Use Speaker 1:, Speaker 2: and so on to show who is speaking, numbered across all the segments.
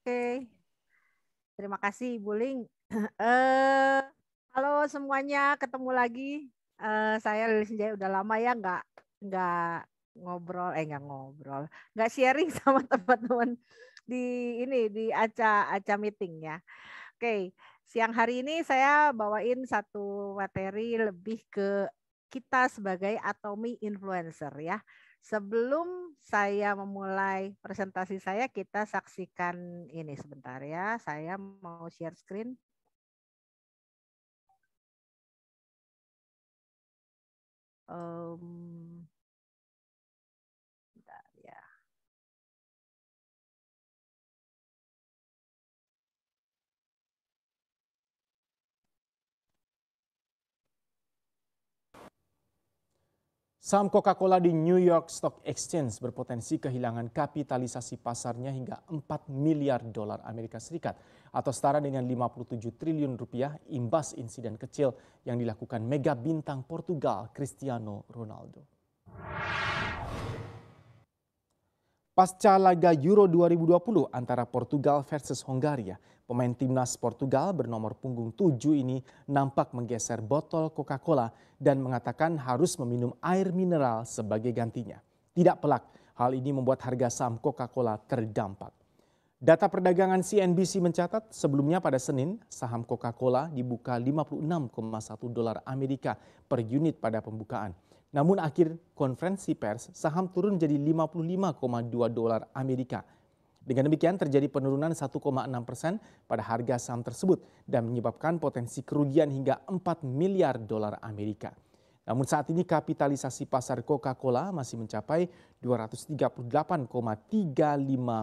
Speaker 1: Oke, terima kasih Bu Ling. Eh, Halo semuanya, ketemu lagi. Saya Lilis Jaya, udah lama ya nggak ngobrol, nggak sharing sama teman-teman di di aca meeting ya. Oke, siang hari ini saya bawain satu materi lebih ke kita sebagai Atomy influencer ya. Sebelum saya memulai presentasi saya, kita saksikan ini sebentar ya. Saya mau share screen. Bentar ya.
Speaker 2: Saham Coca-Cola di New York Stock Exchange berpotensi kehilangan kapitalisasi pasarnya hingga 4 miliar dolar Amerika Serikat atau setara dengan 57 triliun rupiah imbas insiden kecil yang dilakukan mega bintang Portugal Cristiano Ronaldo. Pasca laga Euro 2020 antara Portugal versus Hongaria, pemain timnas Portugal bernomor punggung 7 ini nampak menggeser botol Coca-Cola dan mengatakan harus meminum air mineral sebagai gantinya. Tidak pelak, hal ini membuat harga saham Coca-Cola terdampak. Data perdagangan CNBC mencatat sebelumnya pada Senin, saham Coca-Cola dibuka 56,1 dolar Amerika per unit pada pembukaan. Namun akhir konferensi pers, saham turun jadi 55,2 dolar Amerika. Dengan demikian terjadi penurunan 1,6% pada harga saham tersebut dan menyebabkan potensi kerugian hingga 4 miliar dolar Amerika. Namun saat ini kapitalisasi pasar Coca-Cola masih mencapai 238,35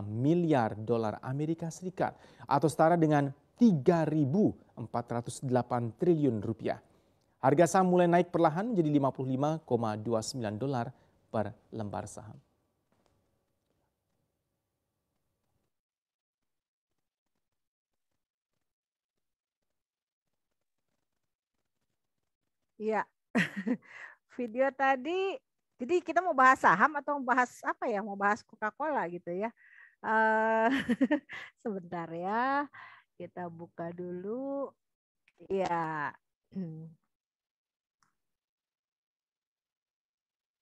Speaker 2: miliar dolar Amerika Serikat atau setara dengan 3.408 triliun rupiah. Harga saham mulai naik perlahan menjadi 55,29 dolar per lembar saham.
Speaker 1: Iya. Video tadi, jadi kita mau bahas saham atau mau bahas apa ya? Mau bahas Coca-Cola gitu ya. Eh Sebentar ya. Kita buka dulu. Ya.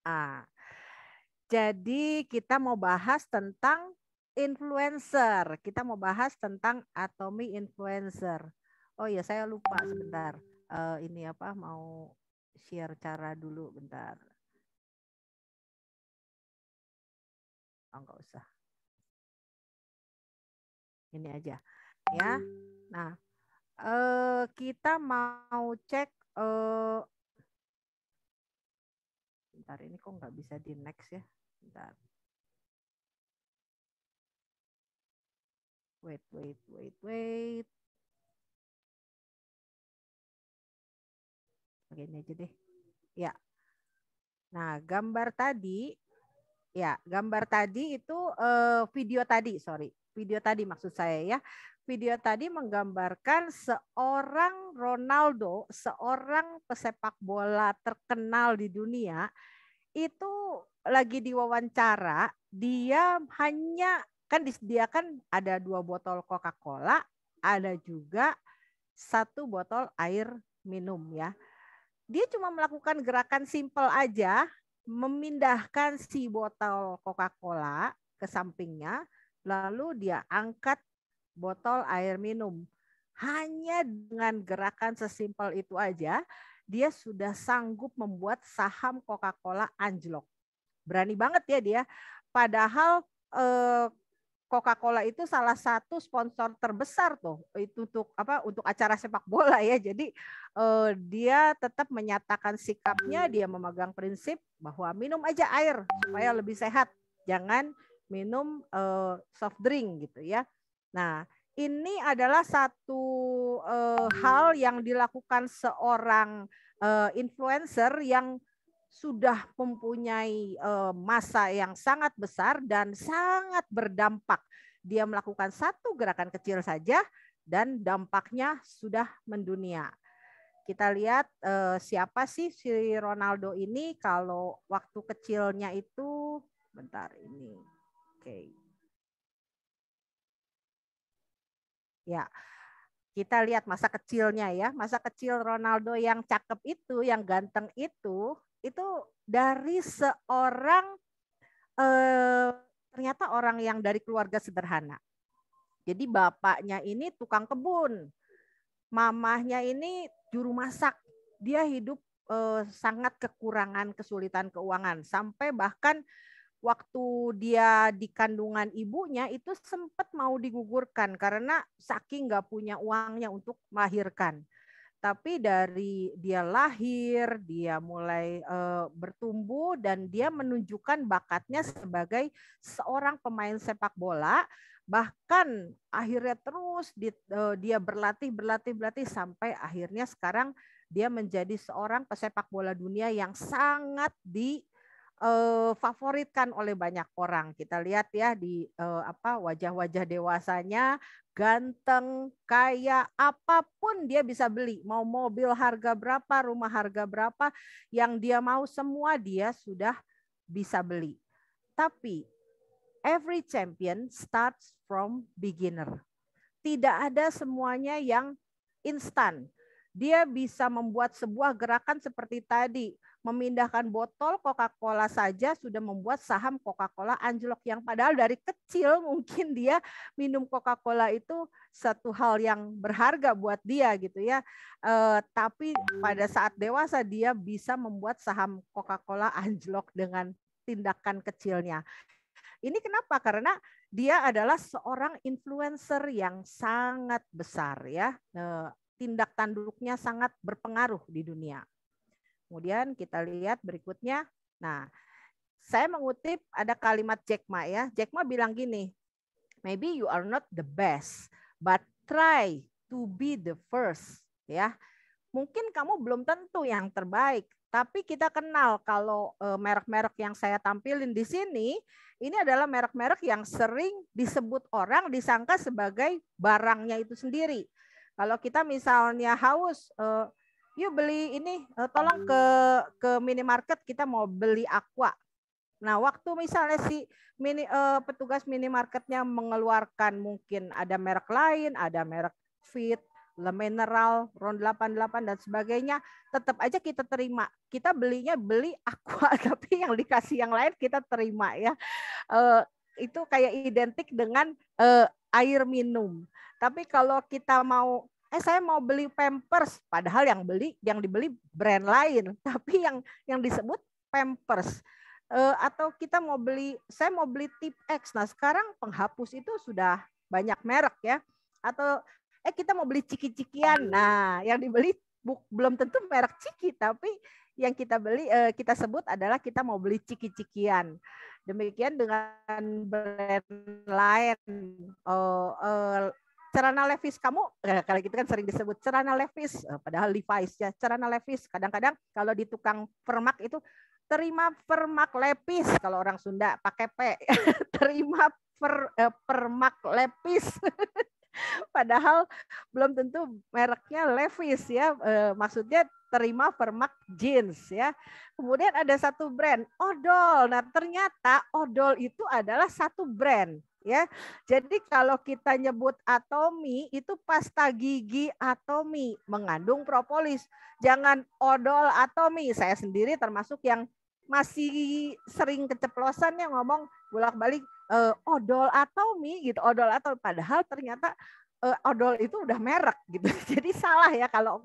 Speaker 1: Ah, jadi kita mau bahas tentang influencer. Kita mau bahas tentang Atomy influencer. Oh ya, saya lupa sebentar. Ini apa? Mau share cara dulu bentar. Oh, enggak usah. Ini aja. Ya. Nah, kita mau cek bentar, ini kok nggak bisa di next ya. Bentar. Wait. Oke, ini aja deh. Ya. Nah, gambar tadi itu video tadi, sorry. Video tadi maksud saya ya. Video tadi menggambarkan seorang Ronaldo, seorang pesepak bola terkenal di dunia, itu lagi diwawancara, dia hanya kan disediakan ada 2 botol Coca-Cola, ada juga 1 botol air minum ya. Dia cuma melakukan gerakan simpel aja, memindahkan si botol Coca-Cola ke sampingnya, lalu dia angkat botol air minum. Hanya dengan gerakan sesimpel itu aja, dia sudah sanggup membuat saham Coca-Cola anjlok. Berani banget ya dia. Padahal Coca-Cola itu salah satu sponsor terbesar tuh itu untuk acara sepak bola ya. Jadi dia tetap menyatakan sikapnya, dia memegang prinsip bahwa minum aja air supaya lebih sehat, jangan minum soft drink gitu ya. Nah, ini adalah satu hal yang dilakukan seorang influencer yang sudah mempunyai masa yang sangat besar dan sangat berdampak. Dia melakukan satu gerakan kecil saja dan dampaknya sudah mendunia. Kita lihat siapa sih si Ronaldo ini. Kalau waktu kecilnya itu, bentar ini. Oke. Ya, kita lihat masa kecilnya ya. Masa kecil Ronaldo yang cakep itu, yang ganteng itu dari seorang ternyata orang yang dari keluarga sederhana. Jadi bapaknya ini tukang kebun, mamahnya ini juru masak. Dia hidup sangat kekurangan, kesulitan keuangan. Sampai bahkan waktu dia di kandungan ibunya itu sempat mau digugurkan karena saking nggak punya uangnya untuk melahirkan. Tapi dari dia lahir, dia mulai bertumbuh dan dia menunjukkan bakatnya sebagai seorang pemain sepak bola. Bahkan akhirnya terus dia berlatih sampai akhirnya sekarang dia menjadi seorang pesepak bola dunia yang sangat favoritkan oleh banyak orang. Kita lihat ya di wajah-wajah dewasanya, ganteng, kaya, apapun dia bisa beli. Mau mobil harga berapa, rumah harga berapa, yang dia mau semua dia sudah bisa beli. Tapi every champion starts from beginner. Tidak ada semuanya yang instan. Dia bisa membuat sebuah gerakan seperti tadi, memindahkan botol Coca-Cola saja sudah membuat saham Coca-Cola anjlok, yang padahal dari kecil mungkin dia minum Coca-Cola itu satu hal yang berharga buat dia gitu ya. Tapi pada saat dewasa dia bisa membuat saham Coca-Cola anjlok dengan tindakan kecilnya. Ini kenapa? Karena dia adalah seorang influencer yang sangat besar ya. Tindak tanduknya sangat berpengaruh di dunia. Kemudian kita lihat berikutnya. Nah, saya mengutip ada kalimat Jack Ma ya. Jack Ma bilang gini, maybe you are not the best, but try to be the first. Ya, mungkin kamu belum tentu yang terbaik, tapi kita kenal kalau merek-merek yang saya tampilin di sini, ini adalah merek-merek yang sering disebut orang disangka sebagai barangnya itu sendiri. Kalau kita misalnya haus, yuk beli ini, tolong ke minimarket kita mau beli aqua. Nah, waktu misalnya si petugas minimarketnya mengeluarkan mungkin ada merek lain, ada merek Fit, Le Mineral, Ron 88 dan sebagainya, tetap aja kita terima. Kita beli aqua, tapi yang dikasih yang lain kita terima ya. Itu kayak identik dengan air minum. Tapi kalau kita mau saya mau beli Pampers, padahal yang dibeli brand lain, tapi yang disebut Pampers. Atau kita saya mau beli Tip X. Nah, sekarang penghapus itu sudah banyak merek ya. Atau kita mau beli ciki-cikian. Nah, yang dibeli belum tentu merek ciki, tapi yang kita beli kita sebut adalah kita mau beli ciki-cikian. Demikian dengan brand lain. Celana Levi's kamu, kalau gitu kan sering disebut celana Levi's, padahal Levi's ya. Celana Levi's kadang-kadang kalau di tukang permak itu terima permak Levi's, kalau orang Sunda pakai P. Terima permak Levi's. Padahal belum tentu mereknya Levi's ya. Maksudnya terima permak jeans ya. Kemudian ada satu brand odol. Nah, ternyata odol itu adalah satu brand ya. Jadi kalau kita nyebut Atomy itu pasta gigi Atomy mengandung propolis. Jangan odol Atomy. Saya sendiri termasuk yang masih sering keceplosan yang ngomong bolak-balik odol Atomy gitu, odol atau padahal ternyata odol itu udah merek gitu. Jadi salah ya kalau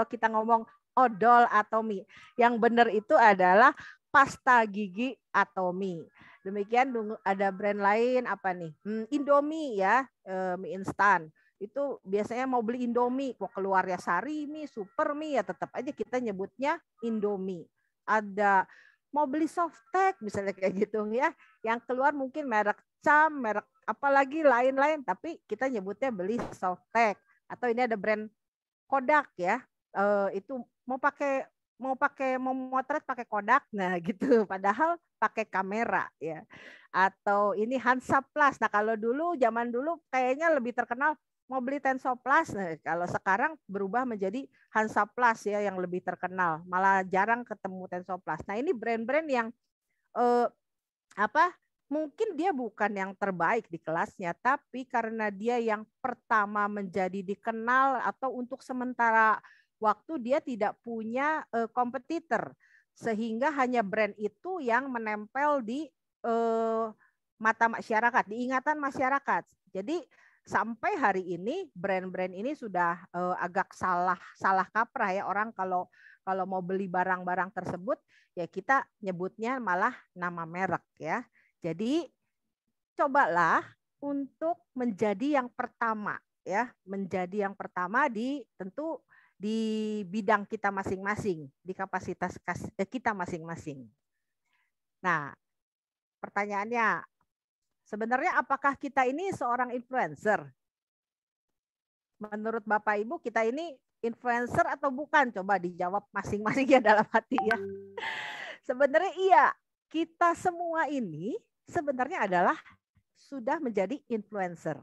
Speaker 1: kita ngomong odol Atomy. Yang benar itu adalah pasta gigi Atomy. Demikian ada brand lain apa nih? Indomie ya, mie instan. Itu biasanya mau beli Indomie, kok keluarnya Sarimi, Supermi ya tetap aja kita nyebutnya Indomie. Ada mau beli Softtek misalnya kayak gitu ya, yang keluar mungkin merek Cam, merek apalagi lain-lain, tapi kita nyebutnya beli Softtek. Atau ini ada brand Kodak ya, itu mau motret pakai Kodak, nah gitu, padahal pakai kamera ya. Atau ini Hansaplast. Nah kalau zaman dulu kayaknya lebih terkenal mau beli Tensoplast. Nah, kalau sekarang berubah menjadi Hansaplast ya yang lebih terkenal. Malah jarang ketemu Tensoplast. Nah, ini brand-brand yang mungkin dia bukan yang terbaik di kelasnya, tapi karena dia yang pertama menjadi dikenal atau untuk sementara waktu dia tidak punya kompetitor, sehingga hanya brand itu yang menempel di mata masyarakat, di ingatan masyarakat. Jadi sampai hari ini brand-brand ini sudah agak salah kaprah ya, orang kalau mau beli barang-barang tersebut ya kita nyebutnya malah nama merek ya. Jadi cobalah untuk menjadi yang pertama ya, menjadi yang pertama di tentu di bidang kita masing-masing, di kapasitas kita masing-masing. Nah, pertanyaannya, sebenarnya apakah kita ini seorang influencer? Menurut Bapak Ibu kita ini influencer atau bukan? Coba dijawab masing-masing ya dalam hati ya. Sebenarnya iya, kita semua ini sebenarnya adalah sudah menjadi influencer.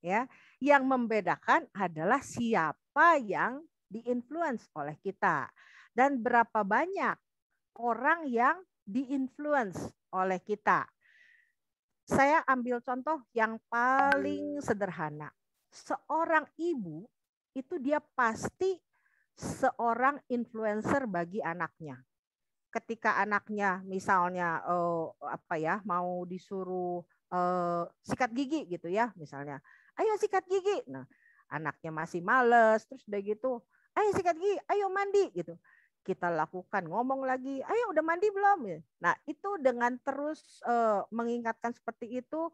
Speaker 1: Ya, yang membedakan adalah siapa yang diinfluence oleh kita dan berapa banyak orang yang diinfluence oleh kita. Saya ambil contoh yang paling sederhana. Seorang ibu itu dia pasti seorang influencer bagi anaknya. Ketika anaknya misalnya mau disuruh sikat gigi gitu ya, misalnya, ayo sikat gigi. Nah, anaknya masih males, terus udah gitu, ayo sikat gigi, ayo mandi gitu. Kita lakukan, ngomong lagi, ayo udah mandi belum? Nah, itu dengan terus mengingatkan seperti itu,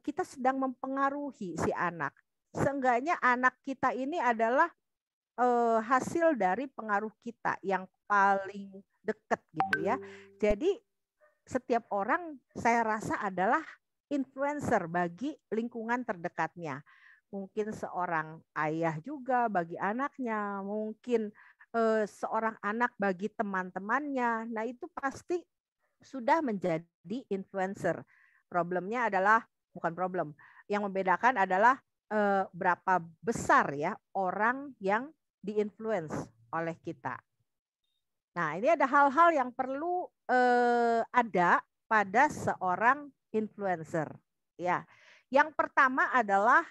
Speaker 1: kita sedang mempengaruhi si anak. Seenggaknya anak kita ini adalah hasil dari pengaruh kita yang paling dekat gitu ya. Jadi setiap orang saya rasa adalah influencer bagi lingkungan terdekatnya. Mungkin seorang ayah juga bagi anaknya, mungkin seorang anak bagi teman-temannya. Nah, itu pasti sudah menjadi influencer. Problemnya adalah bukan problem. Yang membedakan adalah berapa besar ya orang yang diinfluence oleh kita. Nah, ini ada hal-hal yang perlu ada pada seorang influencer. Ya, yang pertama adalah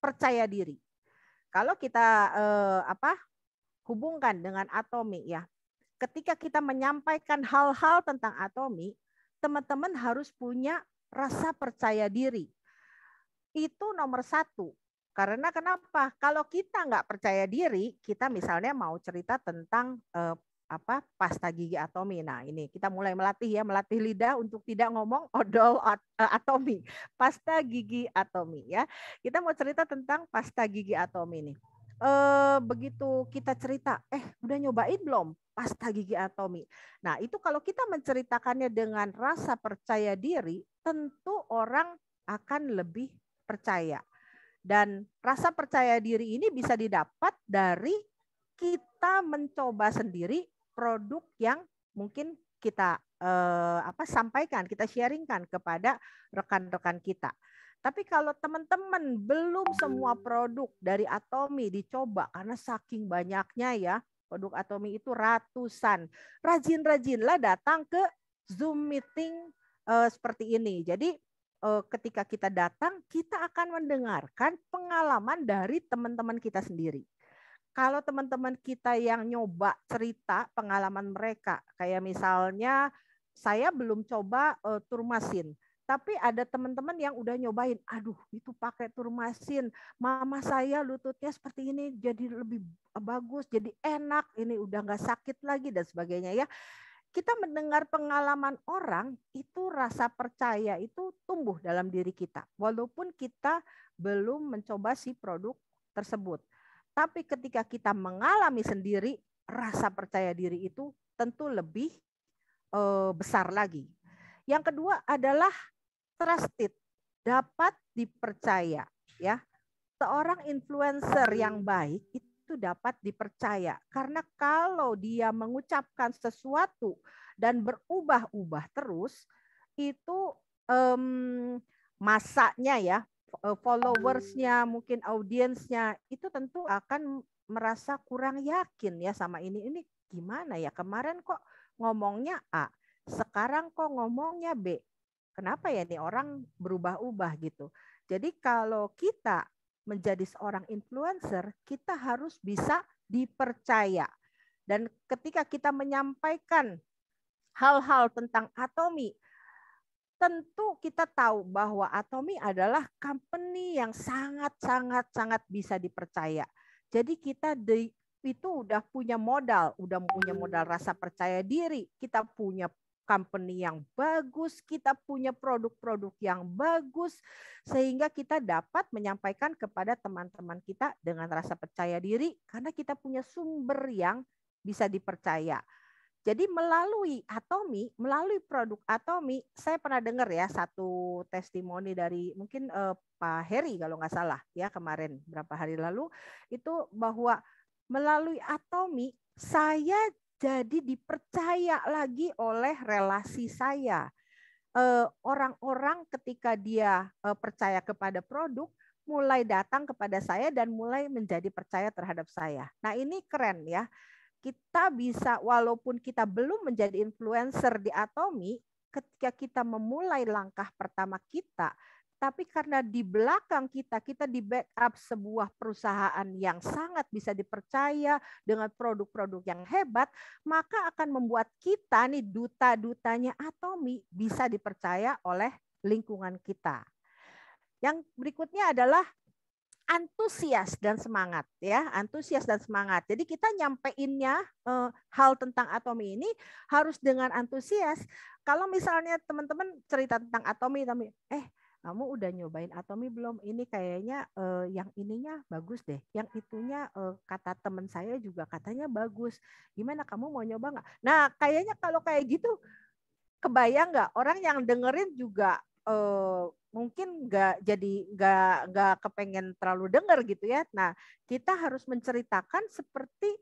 Speaker 1: percaya diri. Kalau kita hubungkan dengan Atomi ya, ketika kita menyampaikan hal-hal tentang Atomi, teman-teman harus punya rasa percaya diri. Itu nomor satu. Karena kenapa? Kalau kita nggak percaya diri, kita misalnya mau cerita tentang pasta gigi Atomi. Nah, ini kita mulai melatih lidah untuk tidak ngomong odol Atomi, pasta gigi Atomi ya. Kita mau cerita tentang pasta gigi Atomi nih. Begitu kita cerita, udah nyobain belum pasta gigi Atomi? Nah, itu kalau kita menceritakannya dengan rasa percaya diri, tentu orang akan lebih percaya. Dan rasa percaya diri ini bisa didapat dari kita mencoba sendiri produk yang mungkin kita sampaikan, kita sharingkan kepada rekan-rekan kita. Tapi kalau teman-teman belum semua produk dari Atomi dicoba, karena saking banyaknya ya, produk Atomi itu ratusan. Rajin-rajinlah datang ke Zoom meeting seperti ini. Jadi ketika kita datang, kita akan mendengarkan pengalaman dari teman-teman kita sendiri. Kalau teman-teman kita yang nyoba cerita pengalaman mereka, kayak misalnya saya belum coba turmasin, tapi ada teman-teman yang udah nyobain, aduh itu pakai turmasin, mama saya lututnya seperti ini jadi lebih bagus, jadi enak, ini udah nggak sakit lagi dan sebagainya ya. Kita mendengar pengalaman orang, itu rasa percaya itu tumbuh dalam diri kita. Walaupun kita belum mencoba si produk tersebut. Tapi ketika kita mengalami sendiri, rasa percaya diri itu tentu lebih besar lagi. Yang kedua adalah trusted, dapat dipercaya. Ya, seorang influencer yang baik itu dapat dipercaya. Karena kalau dia mengucapkan sesuatu dan berubah-ubah terus, itu masanya ya, followersnya, mungkin audiensnya, itu tentu akan merasa kurang yakin ya sama ini. Ini gimana ya, kemarin kok ngomongnya A, sekarang kok ngomongnya B. kenapa ya nih orang berubah-ubah gitu. Jadi kalau kita menjadi seorang influencer, kita harus bisa dipercaya. Dan ketika kita menyampaikan hal-hal tentang Atomy, tentu kita tahu bahwa Atomy adalah company yang sangat bisa dipercaya. Jadi kita itu udah punya modal rasa percaya diri, kita punya company yang bagus, kita punya produk-produk yang bagus, sehingga kita dapat menyampaikan kepada teman-teman kita dengan rasa percaya diri karena kita punya sumber yang bisa dipercaya. Jadi melalui Atomy, melalui produk Atomy, saya pernah dengar ya satu testimoni dari mungkin Pak Heri kalau nggak salah ya kemarin berapa hari lalu itu bahwa melalui Atomy saya jadi dipercaya lagi oleh relasi saya. Orang-orang ketika dia percaya kepada produk mulai datang kepada saya dan mulai menjadi percaya terhadap saya. Nah ini keren ya. Kita bisa, walaupun kita belum menjadi influencer di Atomy, ketika kita memulai langkah pertama kita, tapi karena di belakang kita di backup sebuah perusahaan yang sangat bisa dipercaya dengan produk-produk yang hebat, maka akan membuat kita nih duta-dutanya Atomy bisa dipercaya oleh lingkungan kita. Yang berikutnya adalah antusias dan semangat ya, antusias dan semangat. Jadi kita nyampeinnya hal tentang Atomy ini harus dengan antusias. Kalau misalnya teman-teman cerita tentang Atomy, kamu udah nyobain Atomy belum? Ini kayaknya yang ininya bagus deh. Yang itunya kata teman saya juga katanya bagus. Gimana kamu mau nyoba nggak? Nah, kayaknya kalau kayak gitu kebayang nggak orang yang dengerin juga mungkin nggak kepengen terlalu dengar gitu ya. Nah, kita harus menceritakan seperti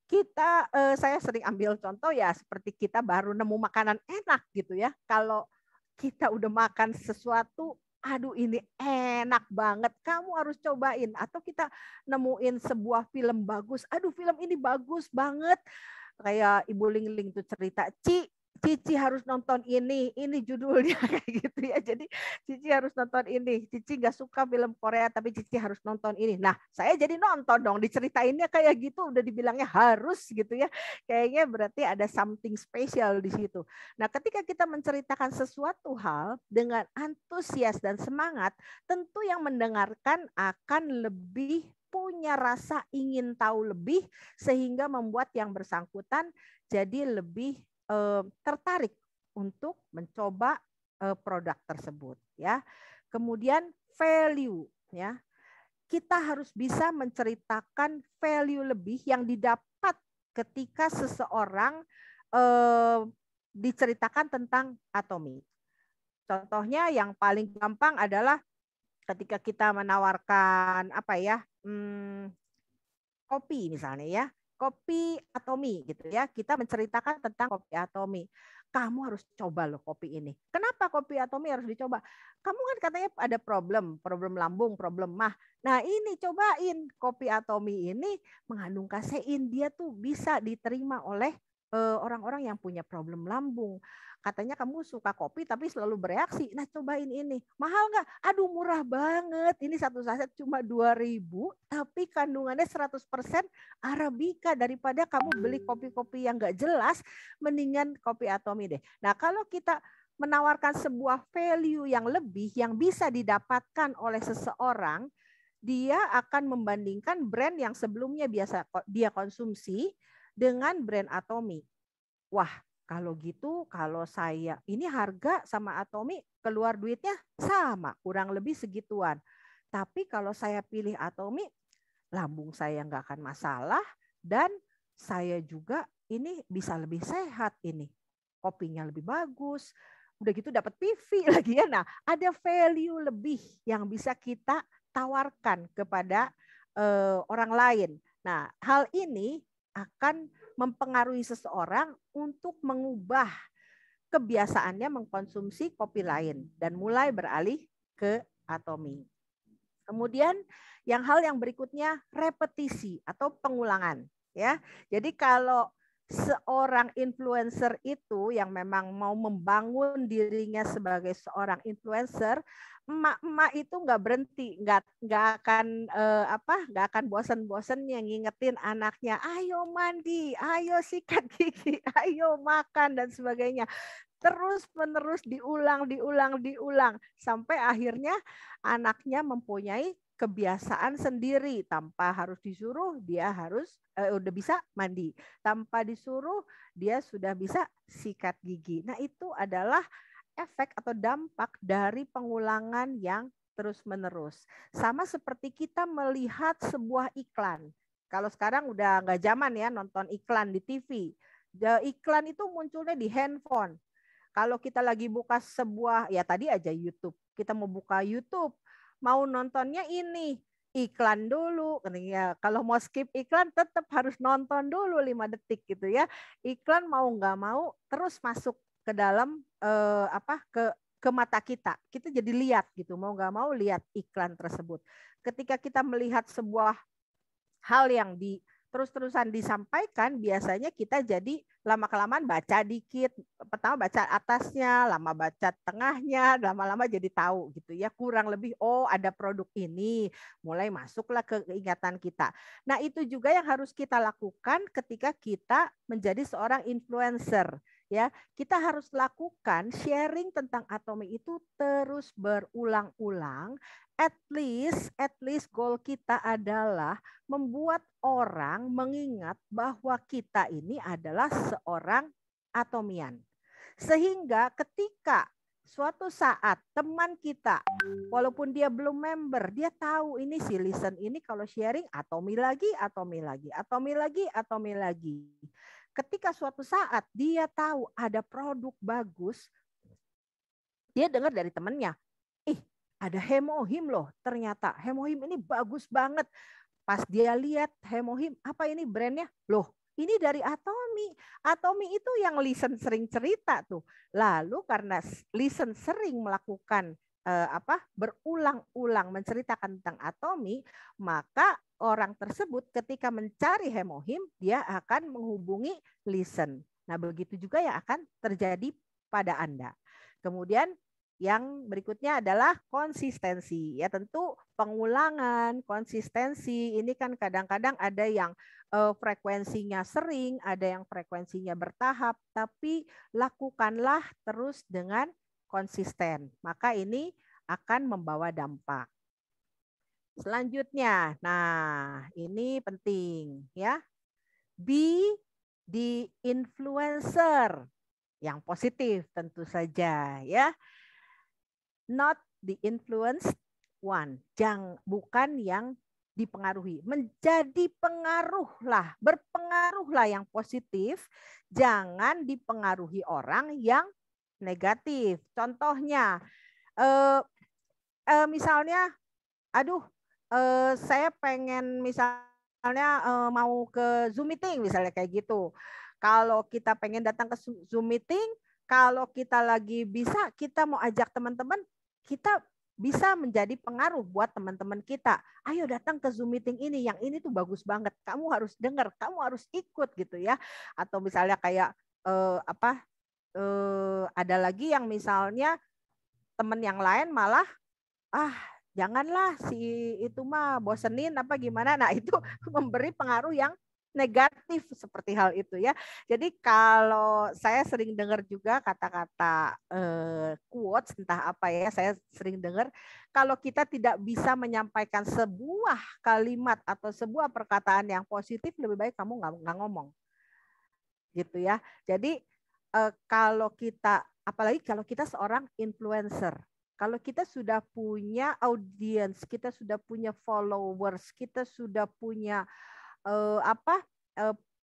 Speaker 1: kita, saya sering ambil contoh ya, seperti kita baru nemu makanan enak gitu ya. Kalau kita udah makan sesuatu, aduh ini enak banget, kamu harus cobain. Atau kita nemuin sebuah film bagus, aduh film ini bagus banget. Kayak Ibu Lingling tuh cerita, Cici harus nonton ini judulnya kayak gitu ya. Jadi Cici harus nonton ini. Cici nggak suka film Korea tapi Cici harus nonton ini. Nah, saya jadi nonton dong. Diceritainnya kayak gitu udah dibilangnya harus gitu ya. Kayaknya berarti ada something special di situ. Nah, ketika kita menceritakan sesuatu hal dengan antusias dan semangat, tentu yang mendengarkan akan lebih punya rasa ingin tahu lebih sehingga membuat yang bersangkutan jadi lebih tertarik untuk mencoba produk tersebut ya. Kemudian value ya. Kita harus bisa menceritakan value lebih yang didapat ketika seseorang diceritakan tentang Atomy. Contohnya yang paling gampang adalah ketika kita menawarkan kopi misalnya ya. Kopi Atomy gitu ya. Kita menceritakan tentang kopi Atomy. Kamu harus coba loh kopi ini. Kenapa kopi Atomy harus dicoba? Kamu kan katanya ada problem lambung, problem mah. Nah ini cobain kopi Atomy ini mengandung kasein. Dia tuh bisa diterima oleh orang-orang yang punya problem lambung. Katanya kamu suka kopi tapi selalu bereaksi. Nah cobain ini. Mahal nggak? Aduh murah banget. Ini satu saset cuma 2.000 tapi kandungannya 100% Arabica. Daripada kamu beli kopi-kopi yang nggak jelas, mendingan kopi Atomy deh. Nah kalau kita menawarkan sebuah value yang lebih yang bisa didapatkan oleh seseorang, dia akan membandingkan brand yang sebelumnya biasa dia konsumsi dengan brand Atomy. Wah, kalau gitu, kalau saya ini harga sama Atomy keluar duitnya sama, kurang lebih segituan. Tapi kalau saya pilih Atomy, lambung saya nggak akan masalah dan saya juga ini bisa lebih sehat ini. Kopinya lebih bagus, udah gitu dapat PV lagi ya. Nah, ada value lebih yang bisa kita tawarkan kepada orang lain. Nah, hal ini akan mempengaruhi seseorang untuk mengubah kebiasaannya mengkonsumsi kopi lain dan mulai beralih ke Atomy. Kemudian hal yang berikutnya repetisi atau pengulangan ya. Jadi kalau seorang influencer itu yang memang mau membangun dirinya sebagai seorang influencer, emak-emak itu nggak berhenti, nggak akan nggak akan bosan-bosan yang ngingetin anaknya, ayo mandi, ayo sikat gigi, ayo makan dan sebagainya. Terus menerus diulang sampai akhirnya anaknya mempunyai kebiasaan sendiri tanpa harus disuruh dia harus udah bisa mandi, tanpa disuruh dia sudah bisa sikat gigi. Nah, itu adalah efek atau dampak dari pengulangan yang terus-menerus. Sama seperti kita melihat sebuah iklan. Kalau sekarang udah nggak zaman ya nonton iklan di TV. Iklan itu munculnya di handphone. Kalau kita lagi buka sebuah, ya tadi aja YouTube, kita mau buka YouTube, mau nontonnya ini, iklan dulu. Ya, kalau mau skip iklan tetap harus nonton dulu 5 detik gitu ya. Iklan mau nggak mau terus masuk ke dalam ke mata kita. Kita jadi lihat gitu, mau nggak mau lihat iklan tersebut. Ketika kita melihat sebuah hal yang terus-terusan disampaikan, biasanya kita jadi lama-kelamaan baca dikit. Pertama baca atasnya, lama baca tengahnya, lama-lama jadi tahu gitu ya. Kurang lebih, oh ada produk ini, mulai masuklah ke ingatan kita. Nah, itu juga yang harus kita lakukan ketika kita menjadi seorang influencer. Ya, kita harus lakukan sharing tentang Atomi itu terus berulang-ulang. At least goal kita adalah membuat orang mengingat bahwa kita ini adalah seorang atomian. Sehingga ketika suatu saat teman kita, walaupun dia belum member, dia tahu ini si Listen ini kalau sharing atomi lagi, atomi lagi, atomi lagi, atomi lagi. Ketika suatu saat dia tahu ada produk bagus, dia dengar dari temannya, ada Hemohim loh, ternyata Hemohim ini bagus banget. Pas dia lihat Hemohim, apa ini brandnya? Loh, ini dari Atomi. Atomi itu yang Listen sering cerita tuh. Lalu karena Listen sering melakukan berulang-ulang menceritakan tentang Atomi, maka orang tersebut ketika mencari Hemohim, dia akan menghubungi Listen. Nah, begitu juga yang akan terjadi pada Anda. Kemudian yang berikutnya adalah konsistensi. Ya, tentu pengulangan, konsistensi ini kan kadang-kadang ada yang frekuensinya sering, ada yang frekuensinya bertahap, tapi lakukanlah terus dengan konsisten. Maka ini akan membawa dampak. Selanjutnya, nah ini penting ya. Be the influencer yang positif tentu saja ya. Not the influenced one. Bukan yang dipengaruhi. Menjadi pengaruhlah, berpengaruhlah yang positif. Jangan dipengaruhi orang yang negatif. Contohnya, misalnya, aduh, saya pengen misalnya mau ke Zoom meeting misalnya kayak gitu. Kalau kita pengen datang ke Zoom meeting, kalau kita lagi bisa, kita mau ajak teman-teman, kita bisa menjadi pengaruh buat teman-teman kita. Ayo datang ke Zoom meeting ini, yang ini tuh bagus banget. Kamu harus dengar, kamu harus ikut gitu ya. Atau misalnya kayak ada lagi yang misalnya teman yang lain malah janganlah si itu mah bosenin apa gimana. Nah, itu memberi pengaruh yang negatif seperti hal itu ya. Jadi kalau saya sering dengar juga kata-kata quotes entah apa ya, saya sering dengar kalau kita tidak bisa menyampaikan sebuah kalimat atau sebuah perkataan yang positif, lebih baik kamu nggak ngomong. Gitu ya. Jadi kalau kita, apalagi kalau kita seorang influencer, kalau kita sudah punya audience, kita sudah punya followers, kita sudah punya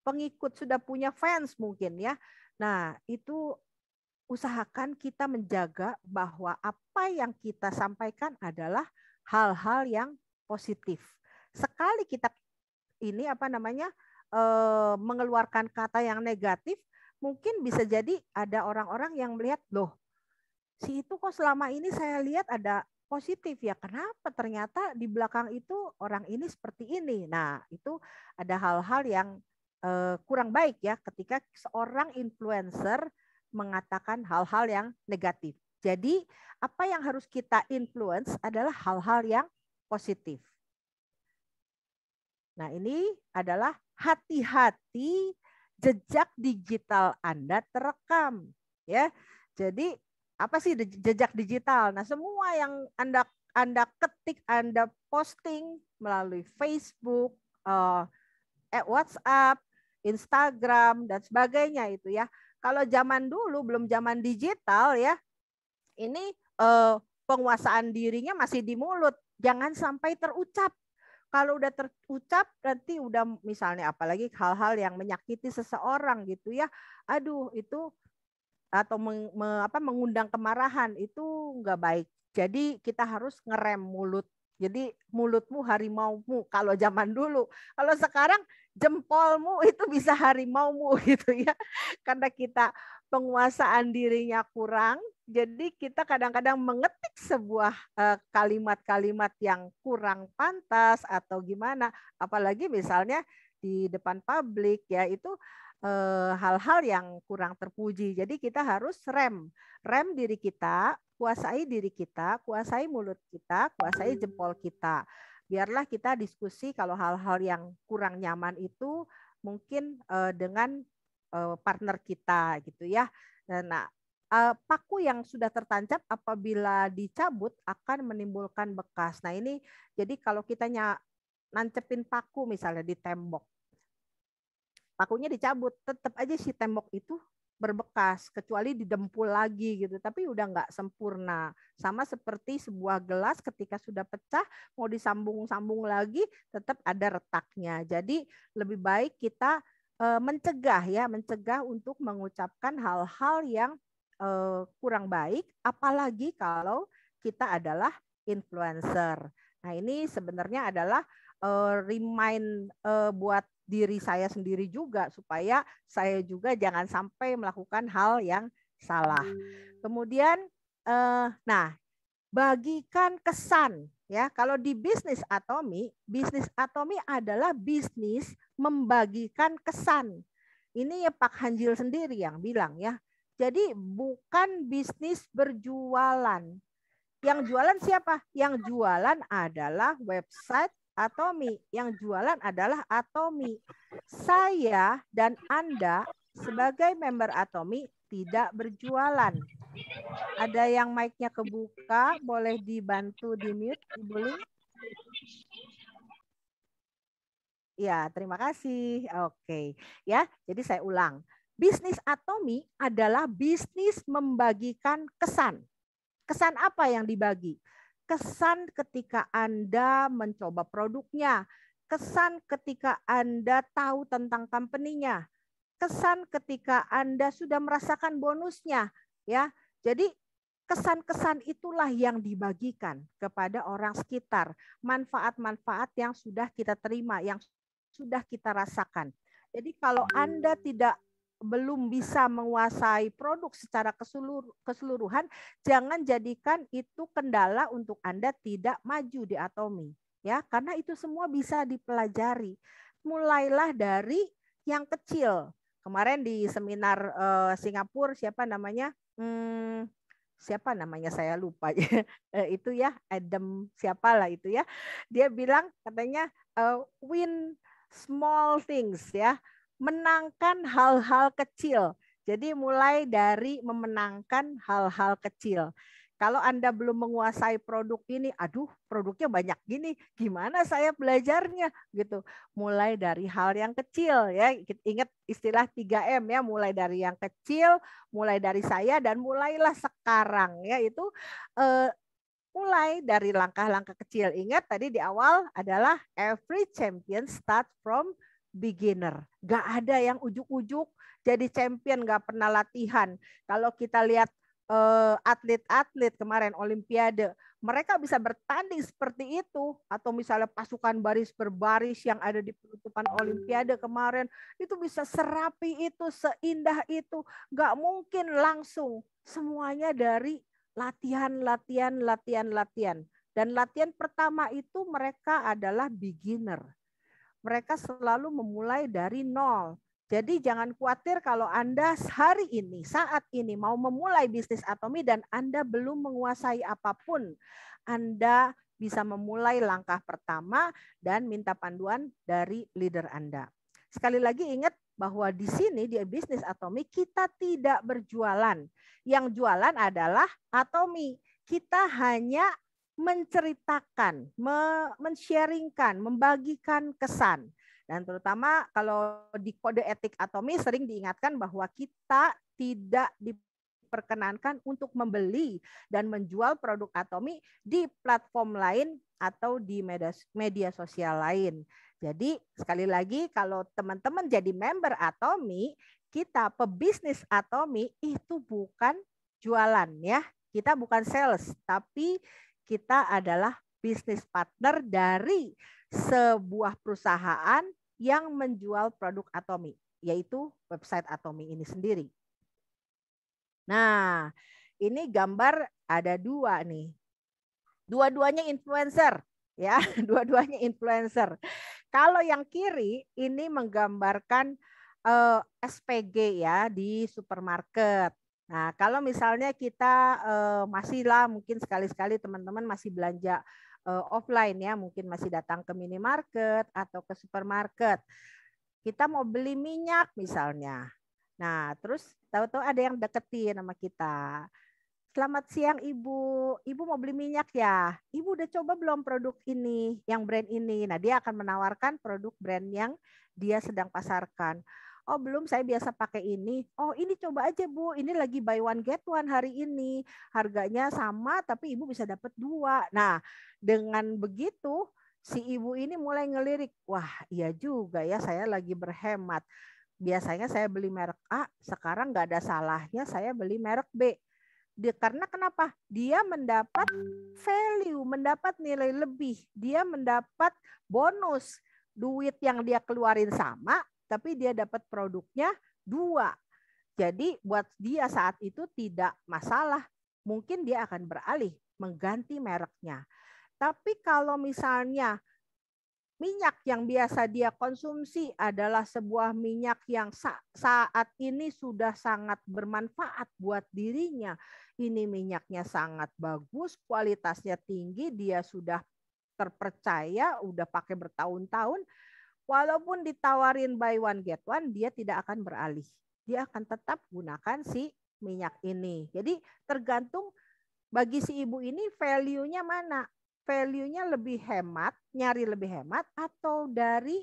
Speaker 1: pengikut, sudah punya fans mungkin ya. Nah, itu usahakan kita menjaga bahwa apa yang kita sampaikan adalah hal-hal yang positif. Sekali kita ini mengeluarkan kata yang negatif, mungkin bisa jadi ada orang-orang yang melihat, loh, si itu kok selama ini saya lihat ada positif ya, kenapa ternyata di belakang itu orang ini seperti ini. Nah, itu ada hal-hal yang kurang baik ya ketika seorang influencer mengatakan hal-hal yang negatif. Jadi apa yang harus kita influence adalah hal-hal yang positif. Nah, ini adalah hati-hati jejak digital Anda terekam, ya. Jadi apa sih jejak digital? Nah, semua yang Anda ketik, Anda posting melalui Facebook, WhatsApp, Instagram dan sebagainya itu ya. Kalau zaman dulu belum zaman digital ya, ini penguasaan dirinya masih di mulut, jangan sampai terucap. Kalau udah terucap nanti udah misalnya apalagi hal-hal yang menyakiti seseorang gitu ya. Aduh itu atau mengundang kemarahan itu nggak baik. Jadi kita harus ngerem mulut. Jadi mulutmu harimaumu kalau zaman dulu. Kalau sekarang jempolmu itu bisa harimaumu gitu ya. Karena kita penguasaan dirinya kurang, jadi kita kadang-kadang mengetik sebuah kalimat-kalimat yang kurang pantas atau gimana. Apalagi misalnya di depan publik ya itu hal-hal yang kurang terpuji. Jadi kita harus rem diri kita, kuasai diri kita, kuasai mulut kita, kuasai jempol kita. Biarlah kita diskusi kalau hal-hal yang kurang nyaman itu mungkin dengan partner kita gitu ya. Nah, paku yang sudah tertancap apabila dicabut akan menimbulkan bekas. Nah ini jadi kalau kita nancepin paku misalnya di tembok, pakunya dicabut, tetap aja si tembok itu berbekas, kecuali didempul lagi gitu, tapi udah nggak sempurna. Sama seperti sebuah gelas ketika sudah pecah, mau disambung-sambung lagi, tetap ada retaknya. Jadi lebih baik kita mencegah untuk mengucapkan hal-hal yang kurang baik, apalagi kalau kita adalah influencer. Nah ini sebenarnya adalah remind buat diri saya sendiri juga supaya saya juga jangan sampai melakukan hal yang salah. Kemudian, nah bagikan kesan ya. Kalau di bisnis atomi adalah bisnis membagikan kesan. Ini ya Pak Hanjil sendiri yang bilang ya. Jadi bukan bisnis berjualan. Yang jualan siapa? Yang jualan adalah website Atomi. Yang jualan adalah Atomi. Saya dan Anda sebagai member Atomi tidak berjualan. Ada yang mic-nya kebuka, boleh dibantu di-mute, Ibu Ling? Ya, terima kasih. Oke. Ya, jadi saya ulang. Bisnis Atomi adalah bisnis membagikan kesan. Kesan apa yang dibagi? Kesan ketika Anda mencoba produknya, kesan ketika Anda tahu tentang company-nya, kesan ketika Anda sudah merasakan bonusnya, ya. Jadi kesan-kesan itulah yang dibagikan kepada orang sekitar, manfaat-manfaat yang sudah kita terima, yang sudah kita rasakan. Jadi kalau Anda belum bisa menguasai produk secara keseluruhan, jangan jadikan itu kendala untuk Anda tidak maju di Atomi, ya, karena itu semua bisa dipelajari. Mulailah dari yang kecil. Kemarin di seminar Singapura siapa namanya? Siapa namanya saya lupa itu ya, Adam siapalah itu ya. Dia bilang katanya win small things ya. Menangkan hal-hal kecil. Jadi mulai dari memenangkan hal-hal kecil. Kalau Anda belum menguasai produk ini, aduh produknya banyak gini, gimana saya belajarnya gitu. Mulai dari hal yang kecil ya. Ingat istilah 3M ya, mulai dari yang kecil, mulai dari saya dan mulailah sekarang ya itu mulai dari langkah-langkah kecil. Ingat tadi di awal adalah every champion start from beginner. Gak ada yang ujuk-ujuk jadi champion gak pernah latihan. Kalau kita lihat atlet-atlet kemarin Olimpiade, mereka bisa bertanding seperti itu. Atau misalnya pasukan baris berbaris yang ada di penutupan Olimpiade kemarin, itu bisa serapi itu, seindah itu. Gak mungkin langsung. Semuanya dari latihan. Dan latihan pertama itu mereka adalah beginner. mereka selalu memulai dari nol. Jadi jangan khawatir kalau Anda hari ini, saat ini mau memulai bisnis Atomi dan Anda belum menguasai apapun. Anda bisa memulai langkah pertama dan minta panduan dari leader Anda. Sekali lagi ingat bahwa di sini di bisnis Atomi kita tidak berjualan. Yang jualan adalah Atomi. Kita hanya menceritakan, men-sharingkan, membagikan kesan. Dan terutama kalau di kode etik Atomi sering diingatkan bahwa kita tidak diperkenankan untuk membeli dan menjual produk Atomi di platform lain atau di media sosial lain. Jadi sekali lagi kalau teman-teman jadi member Atomi, kita pebisnis Atomi itu bukan jualan ya. Kita bukan sales, tapi kita adalah bisnis partner dari sebuah perusahaan yang menjual produk Atomi, yaitu website Atomi ini sendiri. Nah, ini gambar ada dua nih. Dua-duanya influencer, ya, dua-duanya influencer. Kalau yang kiri ini menggambarkan SPG ya di supermarket. Nah, kalau misalnya kita masih lah mungkin sekali-sekali teman-teman masih belanja offline ya, mungkin masih datang ke minimarket atau ke supermarket. Kita mau beli minyak misalnya. Nah, terus tahu-tahu ada yang deketin sama kita. Selamat siang Ibu, Ibu mau beli minyak ya? Ibu udah coba belum produk ini, yang brand ini? Nah, dia akan menawarkan produk brand yang dia sedang pasarkan. Oh belum, saya biasa pakai ini. Oh ini coba aja Bu, ini lagi buy one get one hari ini. Harganya sama tapi Ibu bisa dapat dua. Nah dengan begitu si ibu ini mulai ngelirik. Wah iya juga ya, saya lagi berhemat. Biasanya saya beli merek A, sekarang nggak ada salahnya saya beli merek B. Karena kenapa? Dia mendapat value, mendapat nilai lebih. Dia mendapat bonus. Duit yang dia keluarin sama, tapi dia dapat produknya dua. Jadi buat dia saat itu tidak masalah. Mungkin dia akan beralih mengganti mereknya. Tapi kalau misalnya minyak yang biasa dia konsumsi adalah sebuah minyak yang saat ini sudah sangat bermanfaat buat dirinya. Ini minyaknya sangat bagus, kualitasnya tinggi, dia sudah terpercaya, udah pakai bertahun-tahun. Walaupun ditawarin buy one get one, dia tidak akan beralih. Dia akan tetap gunakan si minyak ini. Jadi tergantung bagi si ibu ini value-nya mana. Value-nya lebih hemat, nyari lebih hemat, atau dari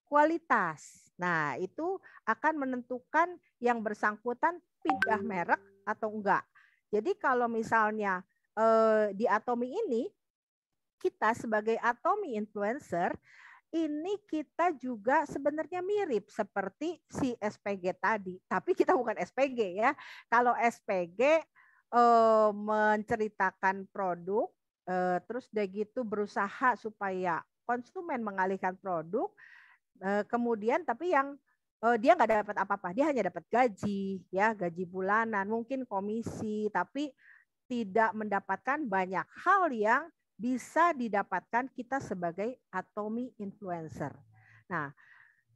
Speaker 1: kualitas. Nah itu akan menentukan yang bersangkutan pindah merek atau enggak. Jadi kalau misalnya di Atomi ini, kita sebagai Atomi influencer, ini kita juga sebenarnya mirip seperti si SPG tadi, tapi kita bukan SPG ya. Kalau SPG menceritakan produk, terus udah gitu berusaha supaya konsumen mengalihkan produk, kemudian tapi yang dia nggak dapat apa-apa, dia hanya dapat gaji, ya gaji bulanan, mungkin komisi, tapi tidak mendapatkan banyak hal yang bisa didapatkan kita sebagai Atomi influencer. Nah,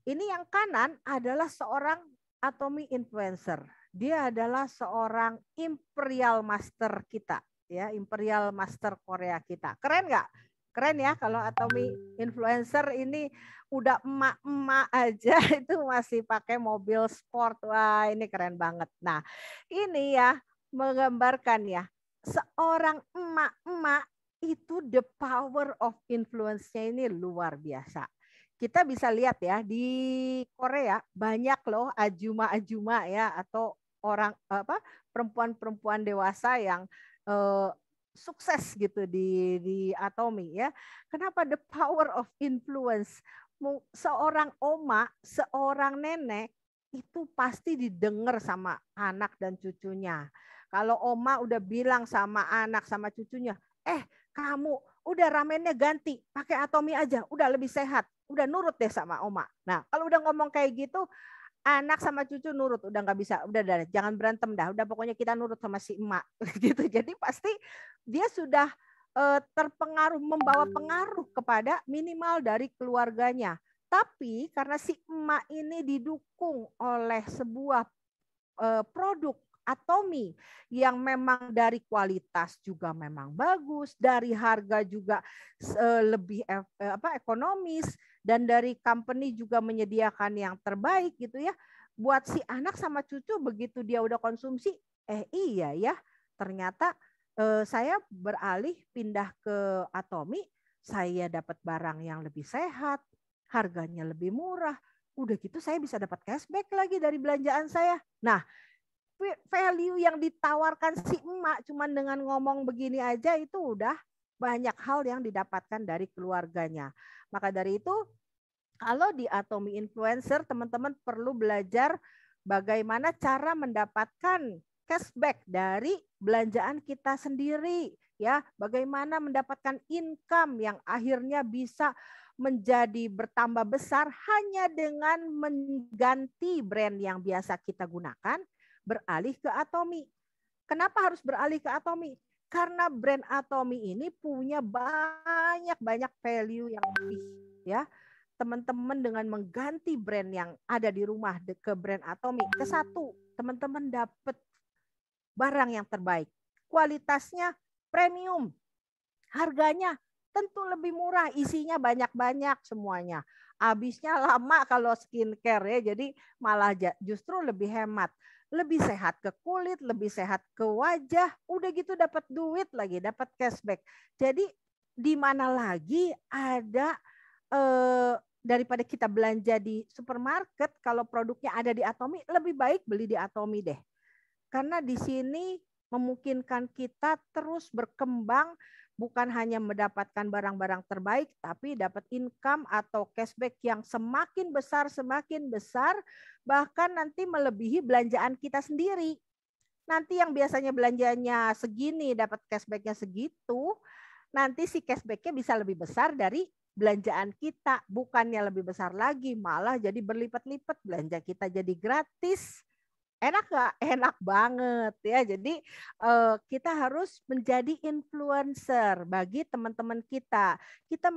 Speaker 1: ini yang kanan adalah seorang Atomi influencer. Dia adalah seorang Imperial Master kita, ya, Imperial Master Korea kita. Keren nggak? Keren ya kalau Atomi influencer ini udah emak-emak aja itu masih pakai mobil sport. Wah, ini keren banget. Nah, ini ya menggambarkan ya seorang emak-emak itu the power of influence-nya ini luar biasa. Kita bisa lihat ya di Korea banyak loh ajuma-ajuma ya atau orang perempuan-perempuan dewasa yang sukses gitu di Atomi ya. Kenapa the power of influence? Seorang oma, seorang nenek itu pasti didengar sama anak dan cucunya. Kalau oma udah bilang sama anak sama cucunya, kamu udah ramennya ganti, pakai Atomi aja, udah lebih sehat, udah nurut deh sama oma. Nah, kalau udah ngomong kayak gitu, anak sama cucu nurut, udah nggak bisa, udah jangan berantem dah, udah pokoknya kita nurut sama si emak, gitu. Jadi pasti dia sudah terpengaruh, membawa pengaruh kepada minimal dari keluarganya. Tapi karena si emak ini didukung oleh sebuah produk Atomy yang memang dari kualitas juga memang bagus, dari harga juga lebih ekonomis, dan dari company juga menyediakan yang terbaik gitu ya. Buat si anak sama cucu begitu dia udah konsumsi, iya ya, ternyata saya beralih pindah ke Atomy, saya dapat barang yang lebih sehat, harganya lebih murah. Udah gitu saya bisa dapat cashback lagi dari belanjaan saya. Nah, value yang ditawarkan si emak cuman dengan ngomong begini aja itu udah banyak hal yang didapatkan dari keluarganya. Maka dari itu, kalau di Atomy Influencer, teman-teman perlu belajar bagaimana cara mendapatkan cashback dari belanjaan kita sendiri, ya. Bagaimana mendapatkan income yang akhirnya bisa menjadi bertambah besar hanya dengan mengganti brand yang biasa kita gunakan, beralih ke Atomy. Kenapa harus beralih ke Atomy? Karena brand Atomy ini punya banyak value yang lebih, ya. Teman-teman dengan mengganti brand yang ada di rumah ke brand Atomy, ke satu, teman-teman dapat barang yang terbaik. Kualitasnya premium. Harganya tentu lebih murah, isinya banyak-banyak semuanya. Habisnya lama kalau skincare ya, jadi malah justru lebih hemat. Lebih sehat ke kulit, lebih sehat ke wajah, udah gitu dapat duit lagi, dapat cashback. Jadi di mana lagi ada daripada kita belanja di supermarket, kalau produknya ada di Atomy, lebih baik beli di Atomy deh. Karena di sini memungkinkan kita terus berkembang, bukan hanya mendapatkan barang-barang terbaik, tapi dapat income atau cashback yang semakin besar, bahkan nanti melebihi belanjaan kita sendiri. Nanti yang biasanya belanjanya segini, dapat cashbacknya segitu, nanti si cashbacknya bisa lebih besar dari belanjaan kita. Bukannya lebih besar lagi, malah jadi berlipat-lipat, belanja kita jadi gratis. Enak nggak? Enak banget ya. Jadi kita harus menjadi influencer bagi teman-teman kita. Kita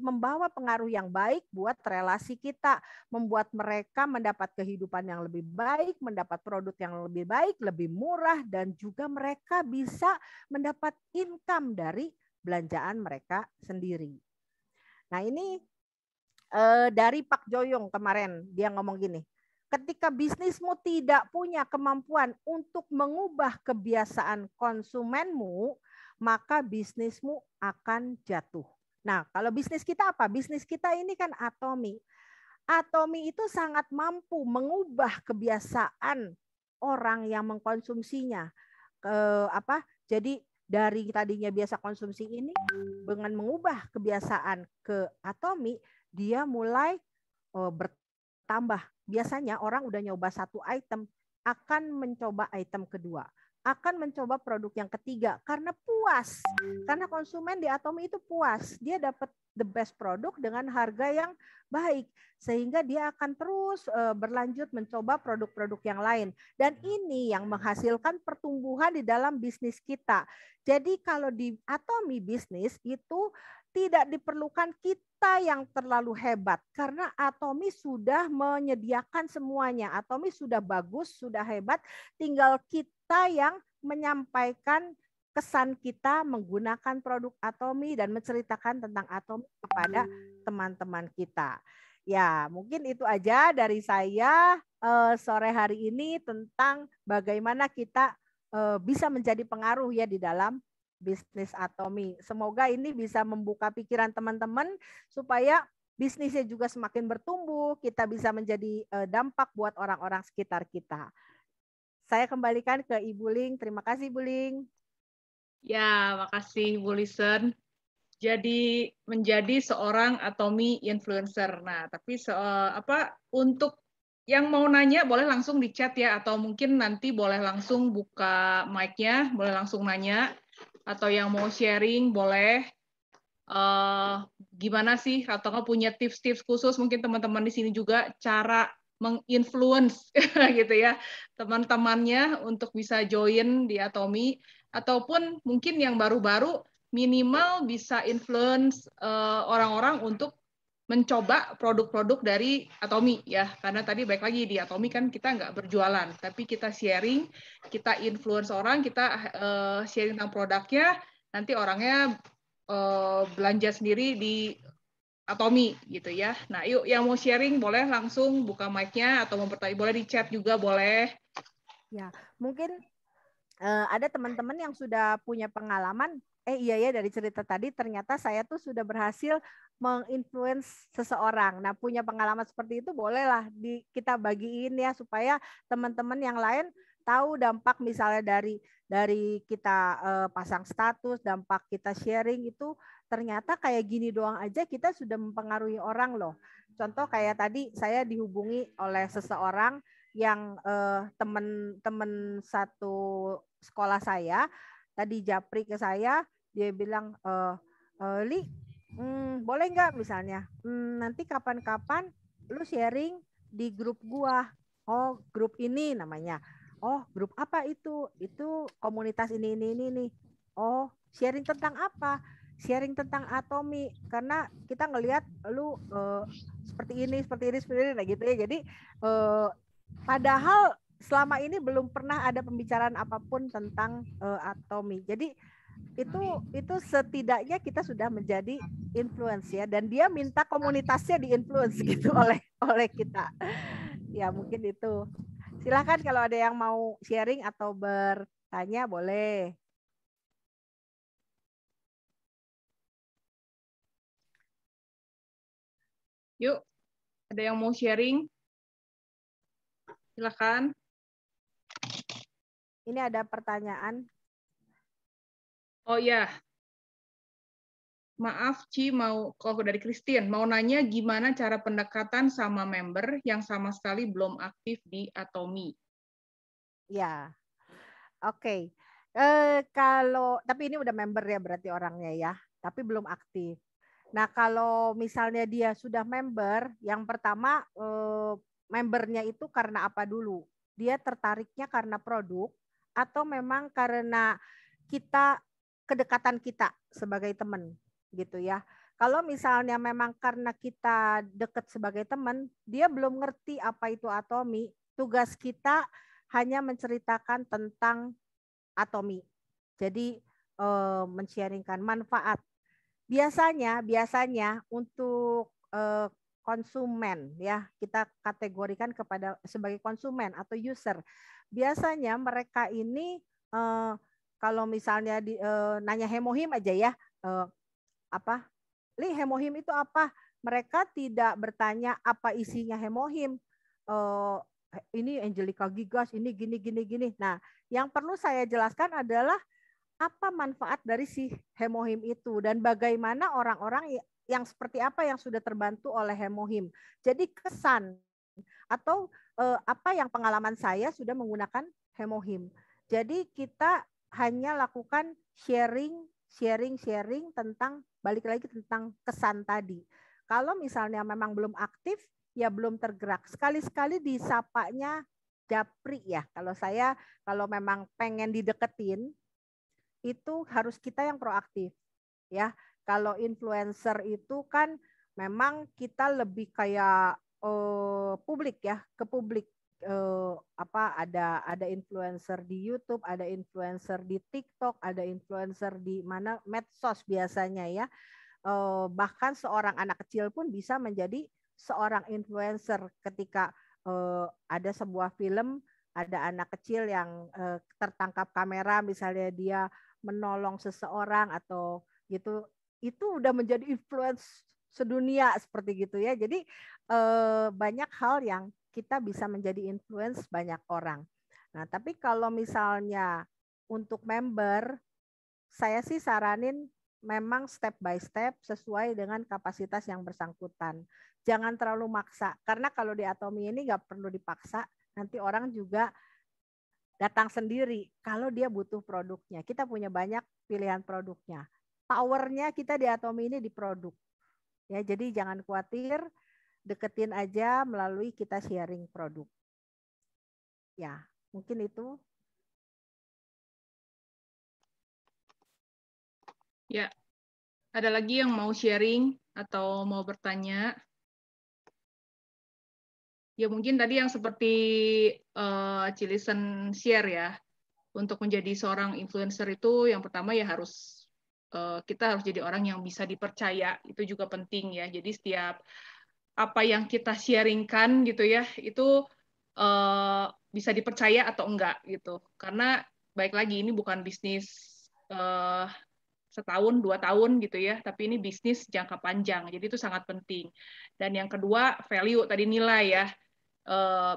Speaker 1: membawa pengaruh yang baik buat relasi kita, membuat mereka mendapat kehidupan yang lebih baik, mendapat produk yang lebih baik, lebih murah, dan juga mereka bisa mendapat income dari belanjaan mereka sendiri. Nah ini dari Pak Joyong kemarin, dia ngomong gini, ketika bisnismu tidak punya kemampuan untuk mengubah kebiasaan konsumenmu, maka bisnismu akan jatuh. Nah, kalau bisnis kita apa? Bisnis kita ini kan Atomy. Atomy itu sangat mampu mengubah kebiasaan orang yang mengkonsumsinya. Jadi dari tadinya biasa konsumsi ini, dengan mengubah kebiasaan ke Atomy, dia mulai bertambah. Biasanya orang udah nyoba satu item, akan mencoba item kedua, akan mencoba produk yang ketiga, karena puas. Karena konsumen di Atomy itu puas, dia dapat the best produk dengan harga yang baik, sehingga dia akan terus berlanjut mencoba produk-produk yang lain. Dan ini yang menghasilkan pertumbuhan di dalam bisnis kita. Jadi kalau di Atomy bisnis itu tidak diperlukan kita yang terlalu hebat, karena Atomy sudah menyediakan semuanya. Atomy sudah bagus, sudah hebat, tinggal kita yang menyampaikan kesan kita menggunakan produk Atomy dan menceritakan tentang Atomy kepada teman-teman kita. Ya, mungkin itu aja dari saya sore hari ini tentang bagaimana kita bisa menjadi pengaruh ya di dalam bisnis Atomy. Semoga ini bisa membuka pikiran teman-teman supaya bisnisnya juga semakin bertumbuh, kita bisa menjadi dampak buat orang-orang sekitar kita. Saya kembalikan ke Ibu Ling. Terima kasih, Ibu Ling.
Speaker 3: Ya, makasih Bu Lisen. Jadi menjadi seorang Atomy influencer. Nah, tapi untuk yang mau nanya boleh langsung di chat ya, atau mungkin nanti boleh langsung buka mic-nya, boleh langsung nanya. Atau yang mau sharing boleh gimana sih, atau nggak punya tips-tips khusus mungkin teman-teman di sini juga cara menginfluence gitu ya teman-temannya untuk bisa join di Atomy, ataupun mungkin yang baru-baru minimal bisa influence orang-orang untuk mencoba produk-produk dari Atomi ya, karena tadi baik lagi di Atomi kan kita nggak berjualan, tapi kita sharing, kita influence orang, kita sharing tentang produknya, nanti orangnya belanja sendiri di Atomi gitu ya. Nah, yuk yang mau sharing boleh langsung buka mic-nya atau mau bertanya, boleh di chat juga boleh.
Speaker 1: Ya, mungkin ada teman-teman yang sudah punya pengalaman. Iya ya, dari cerita tadi ternyata saya tuh sudah berhasil menginfluence seseorang. Nah, punya pengalaman seperti itu bolehlah kita bagiin ya supaya teman-teman yang lain tahu dampak misalnya dari kita pasang status, dampak kita sharing itu ternyata kayak gini doang aja kita sudah mempengaruhi orang loh. Contoh kayak tadi saya dihubungi oleh seseorang yang teman-teman satu sekolah saya tadi japri ke saya, dia bilang, Li, boleh nggak misalnya, nanti kapan-kapan lu sharing di grup gua. Oh, grup ini namanya. Oh, grup apa itu? Itu komunitas ini nih. Oh, sharing tentang apa? Sharing tentang Atomi, karena kita ngelihat lu seperti ini, nah gitu ya. Jadi padahal selama ini belum pernah ada pembicaraan apapun tentang Atomi. Jadi itu setidaknya kita sudah menjadi influence ya, dan dia minta komunitasnya di-influence gitu oleh kita. Ya mungkin itu. Silahkan kalau ada yang mau sharing atau bertanya boleh.
Speaker 3: Yuk, ada yang mau sharing? Silakan.
Speaker 1: Ini ada pertanyaan.
Speaker 3: Oh ya, maaf Ci, kalau dari Christine, mau nanya gimana cara pendekatan sama member yang sama sekali belum aktif di Atomi?
Speaker 1: Ya, oke. Tapi ini udah member ya berarti orangnya ya, tapi belum aktif. Nah, kalau misalnya dia sudah member, yang pertama membernya itu karena apa dulu? Dia tertariknya karena produk atau memang karena kedekatan kita sebagai teman gitu ya. Kalau misalnya memang karena kita dekat sebagai teman, dia belum ngerti apa itu Atomi, tugas kita hanya menceritakan tentang Atomi. Jadi men-sharingkan manfaat. Biasanya untuk konsumen ya, kita kategorikan sebagai konsumen atau user. Biasanya mereka ini kalau misalnya nanya hemohim aja ya, apa? Li, hemohim itu apa? Mereka tidak bertanya apa isinya hemohim. Ini Angelica Gigas, ini gini. Nah, yang perlu saya jelaskan adalah apa manfaat dari si hemohim itu dan bagaimana orang-orang yang seperti apa yang sudah terbantu oleh hemohim. Jadi kesan atau apa yang pengalaman saya sudah menggunakan hemohim. Jadi kita hanya lakukan sharing tentang balik lagi tentang kesan tadi. Kalau misalnya memang belum aktif ya belum tergerak. Sekali-sekali disapanya japri ya. Kalau memang pengen dideketin itu harus kita yang proaktif ya. Kalau influencer itu kan memang kita lebih kayak publik ya, ke publik. Ada influencer di YouTube, ada influencer di TikTok, ada influencer di mana medsos biasanya ya. Bahkan seorang anak kecil pun bisa menjadi seorang influencer ketika ada sebuah film, ada anak kecil yang tertangkap kamera misalnya dia menolong seseorang atau gitu, itu udah menjadi influence sedunia seperti gitu ya. Jadi banyak hal yang kita bisa menjadi influence banyak orang. Nah, tapi kalau misalnya untuk member, saya sih saranin memang step by step sesuai dengan kapasitas yang bersangkutan. Jangan terlalu maksa, karena kalau di Atomi ini nggak perlu dipaksa, nanti orang juga datang sendiri kalau dia butuh produknya. Kita punya banyak pilihan produknya. Powernya kita di Atomi ini di produk. Ya, jadi jangan khawatir, deketin aja melalui kita sharing produk. Ya, mungkin itu.
Speaker 3: Ya, ada lagi yang mau sharing? atau mau bertanya? Ya mungkin tadi yang seperti Cilisen share ya, untuk menjadi seorang influencer itu yang pertama ya harus kita harus jadi orang yang bisa dipercaya, itu juga penting ya. Jadi setiap apa yang kita sharingkan gitu ya, itu bisa dipercaya atau enggak gitu. Karena baik lagi ini bukan bisnis setahun, 2 tahun gitu ya, tapi ini bisnis jangka panjang, jadi itu sangat penting. Dan yang kedua, value, tadi nilai ya.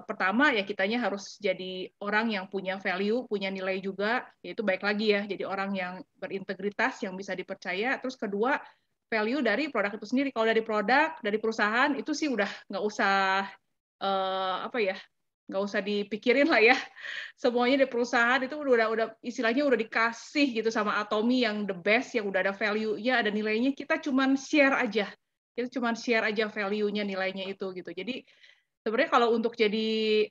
Speaker 3: Pertama ya kitanya harus jadi orang yang punya value, punya nilai juga, yaitu baik lagi ya, jadi orang yang berintegritas, yang bisa dipercaya. Terus kedua, value dari produk itu sendiri. Kalau dari produk, dari perusahaan, itu sih udah nggak usah, apa ya, nggak usah dipikirin lah ya. Semuanya di perusahaan itu udah istilahnya udah dikasih gitu sama Atomy yang the best, yang udah ada value-nya, ada nilainya. Kita cuman share aja. Kita cuman share aja value-nya, nilainya itu gitu. Jadi sebenarnya kalau untuk jadi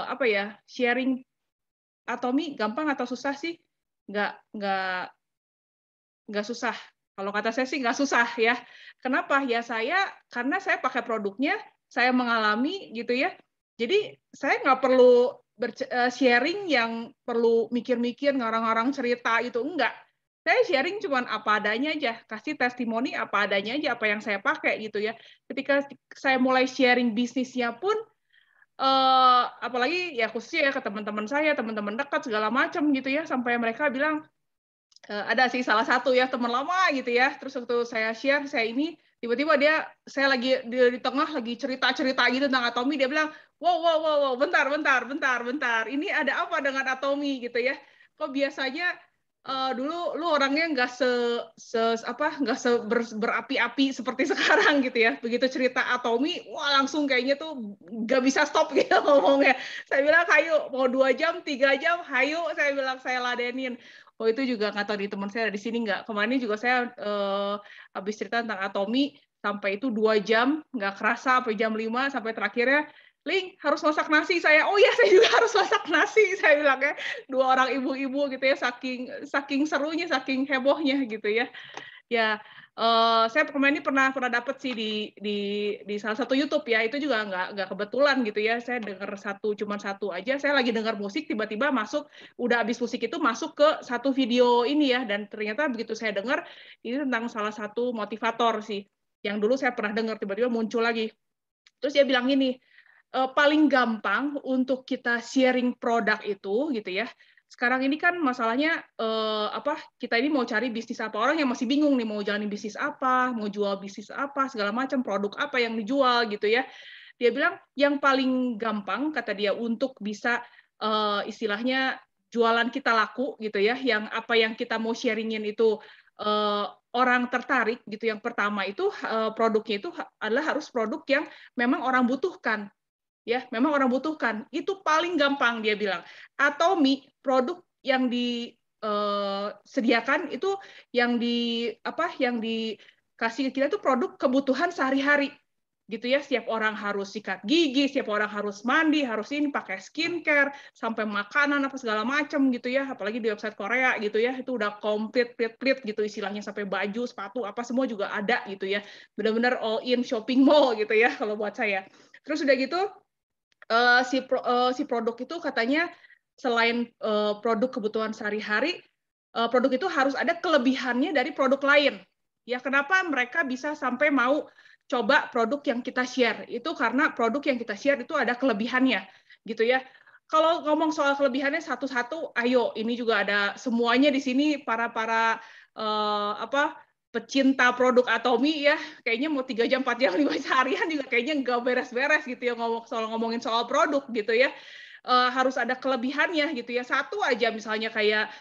Speaker 3: apa ya, sharing Atomy gampang atau susah sih? Nggak susah. Kalau kata saya sih nggak susah ya. Kenapa? Ya karena saya pakai produknya, saya mengalami gitu ya. Jadi saya nggak perlu sharing yang perlu mikir-mikir ngarang-ngarang cerita itu, enggak. Saya sharing cuman apa adanya aja, kasih testimoni apa adanya aja, apa yang saya pakai gitu ya. Ketika saya mulai sharing bisnisnya pun, apalagi ya khususnya ya ke teman-teman saya, teman-teman dekat segala macam gitu ya, sampai mereka bilang, ada sih salah satu ya teman lama gitu ya, terus waktu saya share saya ini tiba-tiba saya lagi di tengah lagi cerita-cerita gitu tentang Atomy, dia bilang wow, bentar, ini ada apa dengan Atomy gitu ya, kok biasanya dulu lu orangnya berapi-api seperti sekarang gitu ya, begitu cerita Atomy wah langsung kayaknya tuh nggak bisa stop gitu ngomongnya. Saya bilang hayu mau 2 jam 3 jam hayu, saya bilang saya ladenin. Oh itu juga nggak tahu di teman saya di sini nggak. Kemarin juga saya habis cerita tentang Atomy sampai itu 2 jam nggak kerasa sampai jam 5 sampai terakhirnya Ling harus masak nasi saya. Oh ya saya juga harus masak nasi saya bilangnya. 2 orang ibu-ibu gitu ya saking serunya saking hebohnya gitu ya. Ya saya kemarin ini pernah dapat sih di salah satu YouTube ya, itu juga nggak kebetulan gitu ya, saya dengar cuma satu aja, saya lagi dengar musik tiba-tiba masuk, udah habis musik itu masuk ke satu video ini ya, dan ternyata begitu saya dengar ini tentang salah satu motivator sih, yang dulu saya pernah dengar tiba-tiba muncul lagi, terus dia bilang gini, paling gampang untuk kita sharing produk itu gitu ya. Sekarang ini kan masalahnya kita ini mau cari bisnis apa, orang yang masih bingung nih mau jalanin bisnis apa, mau jual bisnis apa, segala macam produk apa yang dijual gitu ya. Dia bilang yang paling gampang kata dia untuk bisa istilahnya jualan kita laku gitu ya, yang apa yang kita mau sharingin itu orang tertarik gitu. Yang pertama itu produknya itu adalah harus produk yang memang orang butuhkan. Ya, memang orang butuhkan. Itu paling gampang dia bilang. Atau produk yang disediakan itu yang dikasih ke kita itu produk kebutuhan sehari-hari. Gitu ya, setiap orang harus sikat gigi, setiap orang harus mandi, harus ini pakai skincare, sampai makanan apa segala macam gitu ya, apalagi di website Korea gitu ya, itu udah komplit gitu istilahnya, sampai baju, sepatu apa semua juga ada gitu ya. Benar-benar all in shopping mall gitu ya kalau buat saya. Terus udah gitu si produk itu katanya selain produk kebutuhan sehari-hari, produk itu harus ada kelebihannya dari produk lain. Ya, kenapa mereka bisa sampai mau coba produk yang kita share? Itu karena produk yang kita share itu ada kelebihannya, gitu ya. Kalau ngomong soal kelebihannya satu-satu, ayo, ini juga ada semuanya di sini para pecinta produk Atomy ya, kayaknya mau 3 jam, 4 jam, 5 seharian juga kayaknya nggak beres-beres gitu ya ngomongin soal produk gitu ya. Harus ada kelebihannya gitu ya. Satu aja misalnya kayak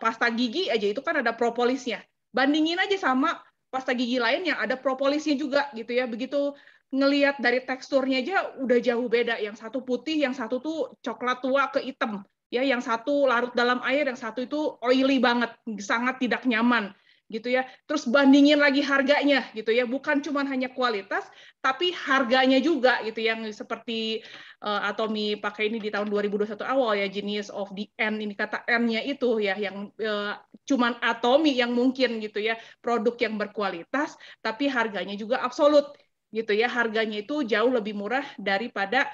Speaker 3: pasta gigi aja itu kan ada propolisnya. Bandingin aja sama pasta gigi lain yang ada propolisnya juga gitu ya. Begitu ngelihat dari teksturnya aja udah jauh beda. Yang satu putih, yang satu tuh coklat tua ke hitam. Ya, yang satu larut dalam air, yang satu itu oily banget, sangat tidak nyaman gitu ya. Terus bandingin lagi harganya gitu ya, bukan cuma hanya kualitas tapi harganya juga gitu, yang seperti Atomy pakai ini di tahun 2021 awal ya, Genius of the N, ini kata N-nya itu ya, yang cuman Atomy yang mungkin gitu ya, produk yang berkualitas tapi harganya juga absolut gitu ya, harganya itu jauh lebih murah daripada,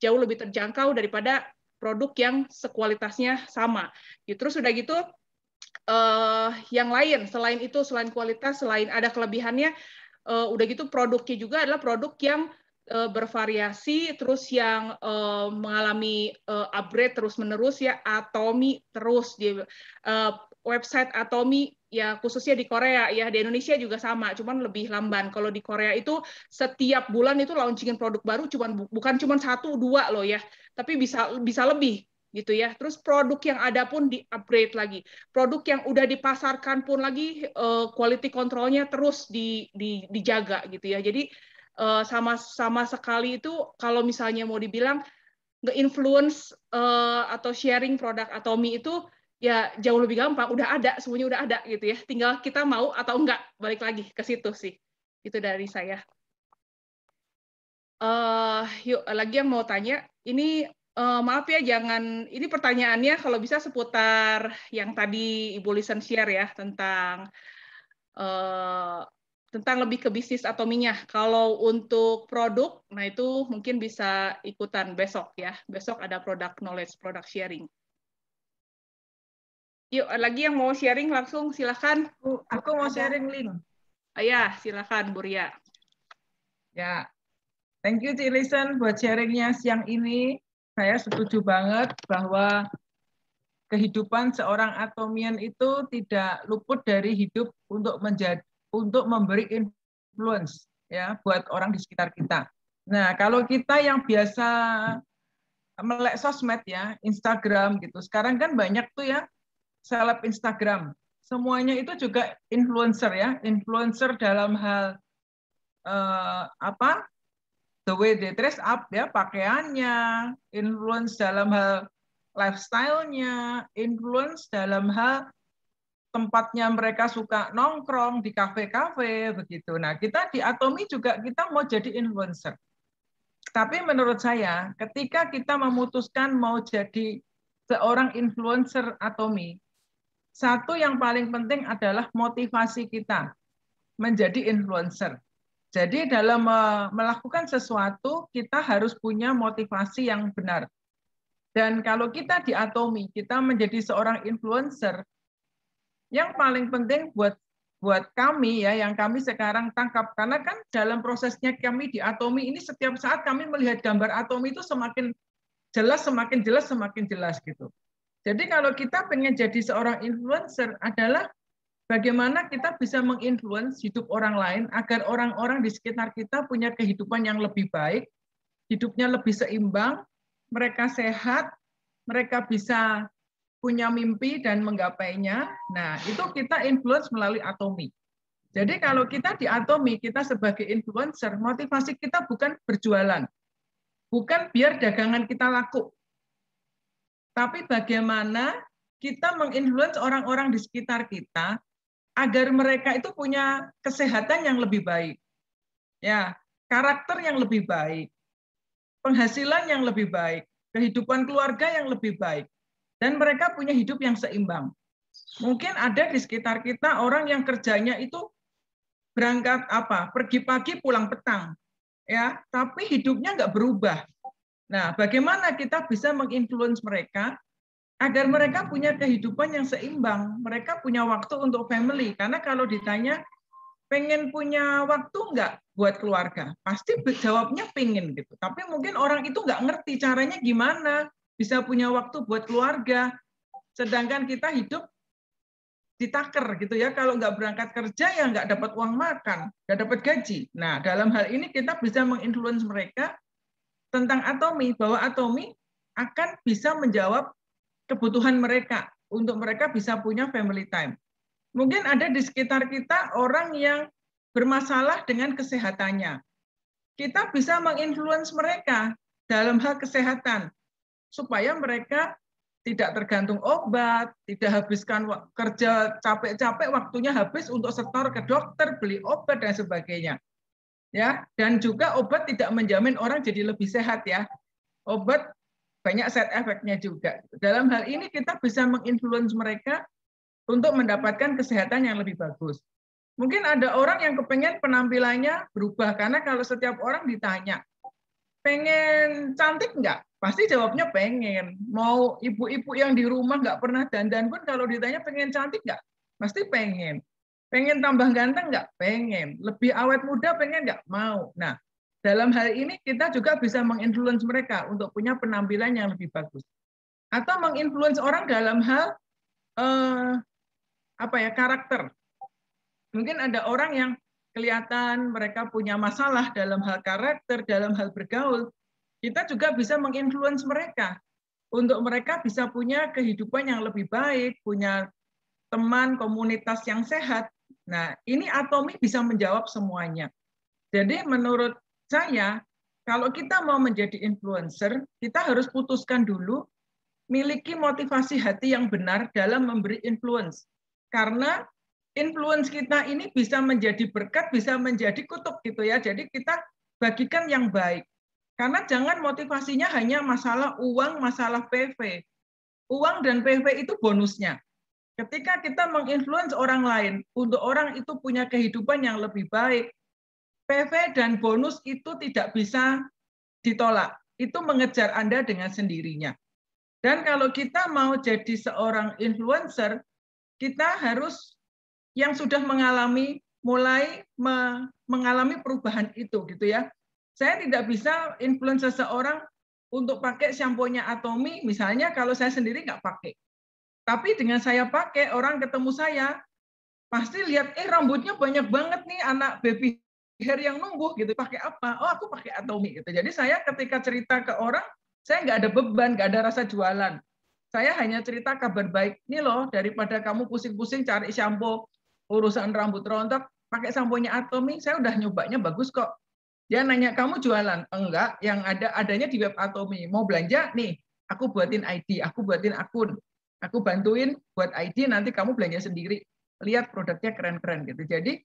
Speaker 3: jauh lebih terjangkau daripada produk yang sekualitasnya sama. Terus udah gitu yang lain selain itu, selain kualitas, selain ada kelebihannya, udah gitu produknya juga adalah produk yang bervariasi, terus yang mengalami upgrade terus-menerus ya. Atomy terus di website Atomy ya, khususnya di Korea ya, di Indonesia juga sama, cuman lebih lamban. Kalau di Korea itu setiap bulan itu launchingin produk baru, bukan cuman 1-2 loh ya, tapi bisa lebih gitu ya. Terus produk yang ada pun di-upgrade lagi. Produk yang udah dipasarkan pun lagi quality control-nya terus dijaga gitu ya. Jadi sama sekali itu kalau misalnya mau dibilang nge-influence atau sharing produk Atomy itu ya jauh lebih gampang, udah ada, semuanya udah ada gitu ya. Tinggal kita mau atau enggak, balik lagi ke situ sih. Itu dari saya. Yuk, lagi yang mau tanya, ini maaf ya, jangan, ini pertanyaannya kalau bisa seputar yang tadi Ibu Lisen share ya, tentang lebih ke bisnis Atomy-nya. Kalau untuk produk, nah itu mungkin bisa ikutan besok ya. Besok ada product knowledge, product sharing. Yuk, lagi yang mau sharing langsung silakan.
Speaker 4: Aku mau sharing link.
Speaker 3: Ya, silakan Bu Ria.
Speaker 4: Ya, thank you Ci Lisen buat sharingnya siang ini. Saya setuju banget bahwa kehidupan seorang Atomian itu tidak luput dari hidup untuk memberi influence ya buat orang di sekitar kita. Nah, kalau kita yang biasa melek sosmed ya, Instagram gitu. Sekarang kan banyak tuh ya seleb Instagram. Semuanya itu juga influencer ya, influencer dalam hal the way they dress up ya, pakaiannya, influence dalam hal lifestyle-nya, influence dalam hal tempatnya mereka suka nongkrong di kafe-kafe begitu. Nah, kita di Atomy juga kita mau jadi influencer. Tapi menurut saya, ketika kita memutuskan mau jadi seorang influencer Atomy, satu yang paling penting adalah motivasi kita menjadi influencer. Jadi dalam melakukan sesuatu, kita harus punya motivasi yang benar. Dan kalau kita di Atomy, kita menjadi seorang influencer, yang paling penting buat kami ya, yang kami sekarang tangkap, karena kan dalam prosesnya kami di Atomy ini setiap saat kami melihat gambar Atomy itu semakin jelas gitu. Jadi kalau kita pengen jadi seorang influencer adalah bagaimana kita bisa menginfluence hidup orang lain agar orang-orang di sekitar kita punya kehidupan yang lebih baik, hidupnya lebih seimbang, mereka sehat, mereka bisa punya mimpi dan menggapainya. Nah, itu kita influence melalui Atomy. Jadi kalau kita di Atomy, kita sebagai influencer, motivasi kita bukan berjualan, bukan biar dagangan kita laku, tapi bagaimana kita menginfluence orang-orang di sekitar kita agar mereka itu punya kesehatan yang lebih baik, ya, karakter yang lebih baik, penghasilan yang lebih baik, kehidupan keluarga yang lebih baik, dan mereka punya hidup yang seimbang. Mungkin ada di sekitar kita orang yang kerjanya itu berangkat pergi pagi pulang petang, ya, tapi hidupnya nggak berubah. Nah, bagaimana kita bisa menginfluence mereka agar mereka punya kehidupan yang seimbang, mereka punya waktu untuk family. Karena kalau ditanya, pengen punya waktu nggak buat keluarga? Pasti jawabnya pengen gitu. Tapi mungkin orang itu nggak ngerti caranya gimana bisa punya waktu buat keluarga. Sedangkan kita hidup ditaker gitu ya, kalau nggak berangkat kerja ya nggak dapat uang makan, nggak dapat gaji. Nah, dalam hal ini kita bisa menginfluence mereka tentang Atomy, bahwa Atomy akan bisa menjawab kebutuhan mereka untuk mereka bisa punya family time. Mungkin ada di sekitar kita orang yang bermasalah dengan kesehatannya. Kita bisa menginfluence mereka dalam hal kesehatan supaya mereka tidak tergantung obat, tidak habiskan kerja capek-capek, waktunya habis untuk setor ke dokter, beli obat dan sebagainya. Ya, dan juga obat tidak menjamin orang jadi lebih sehat ya. Obat banyak side effect-nya juga. Dalam hal ini kita bisa menginfluence mereka untuk mendapatkan kesehatan yang lebih bagus. Mungkin ada orang yang kepengen penampilannya berubah, karena kalau setiap orang ditanya, pengen cantik nggak? Pasti jawabnya pengen. Mau ibu-ibu yang di rumah nggak pernah dandan pun kalau ditanya pengen cantik nggak? Pasti pengen. Pengen tambah ganteng nggak? Pengen. Lebih awet muda pengen nggak? Mau. Nah, dalam hal ini kita juga bisa menginfluence mereka untuk punya penampilan yang lebih bagus. Atau menginfluence orang dalam hal karakter. Mungkin ada orang yang kelihatan mereka punya masalah dalam hal karakter, dalam hal bergaul. Kita juga bisa menginfluence mereka untuk mereka bisa punya kehidupan yang lebih baik, punya teman, komunitas yang sehat. Nah, ini Atomi bisa menjawab semuanya. Jadi menurut saya, kalau kita mau menjadi influencer, kita harus putuskan dulu miliki motivasi hati yang benar dalam memberi influence. Karena influence kita ini bisa menjadi berkat, bisa menjadi kutuk gitu ya. Jadi kita bagikan yang baik. Karena jangan motivasinya hanya masalah uang, masalah PV. Uang dan PV itu bonusnya. Ketika kita menginfluence orang lain, untuk orang itu punya kehidupan yang lebih baik, PV dan bonus itu tidak bisa ditolak. Itu mengejar Anda dengan sendirinya. Dan kalau kita mau jadi seorang influencer, kita harus yang sudah mulai mengalami perubahan itu gitu ya. Saya tidak bisa influence seseorang untuk pakai shampoo-nya Atomi, misalnya kalau saya sendiri nggak pakai. Tapi dengan saya pakai, orang ketemu saya, pasti lihat, rambutnya banyak banget nih anak baby hair yang numbuh gitu. Pakai apa? Oh, aku pakai Atomi gitu. Jadi saya ketika cerita ke orang, saya nggak ada beban, nggak ada rasa jualan. Saya hanya cerita kabar baik. Ini loh, daripada kamu pusing-pusing cari shampoo, urusan rambut rontok, pakai sampo-nya Atomi, saya udah nyobanya bagus kok. Dia nanya, kamu jualan? Enggak, yang adanya di web Atomi. Mau belanja? Nih, aku buatin ID, aku buatin akun. Aku bantuin buat ID, nanti kamu belanja sendiri. Lihat produknya keren-keren gitu. Jadi,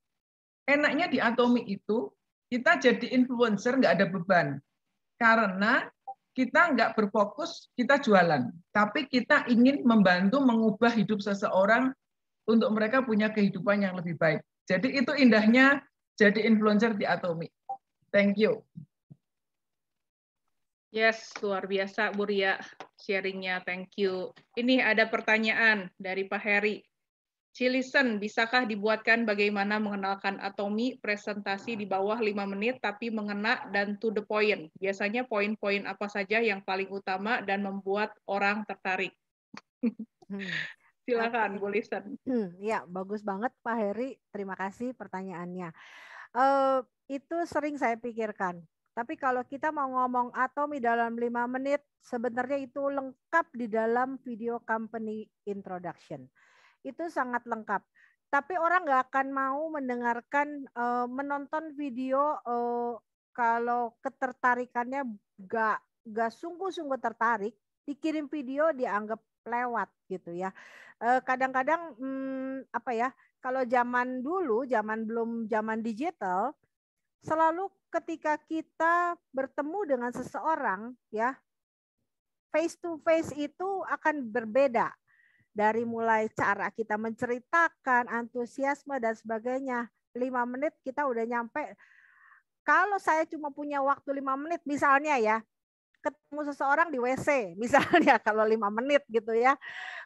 Speaker 4: enaknya di Atomi itu, kita jadi influencer nggak ada beban. Karena kita nggak berfokus, kita jualan. Tapi kita ingin membantu mengubah hidup seseorang untuk mereka punya kehidupan yang lebih baik. Jadi itu indahnya jadi influencer di Atomi. Thank you.
Speaker 3: Yes, luar biasa Bu Ria sharingnya, thank you. Ini ada pertanyaan dari Pak Heri. Cilisen, bisakah dibuatkan bagaimana mengenalkan Atomi presentasi di bawah 5 menit tapi mengena dan to the point? Biasanya poin-poin apa saja yang paling utama dan membuat orang tertarik? Silakan, Bu Listen.
Speaker 1: Ya, bagus banget Pak Heri. Terima kasih pertanyaannya. Itu sering saya pikirkan. Tapi kalau kita mau ngomong Atomi dalam 5 menit, sebenarnya itu lengkap di dalam video company introduction. Itu sangat lengkap. Tapi orang nggak akan mau mendengarkan, menonton video kalau ketertarikannya nggak sungguh-sungguh tertarik, dikirim video dianggap lewat gitu ya. Kadang-kadang kalau zaman dulu, belum zaman digital, selalu ketika kita bertemu dengan seseorang ya, face to face itu akan berbeda. Dari mulai cara kita menceritakan, antusiasme dan sebagainya. 5 menit kita udah nyampe. Kalau saya cuma punya waktu 5 menit misalnya ya, ketemu seseorang di WC misalnya kalau 5 menit gitu ya.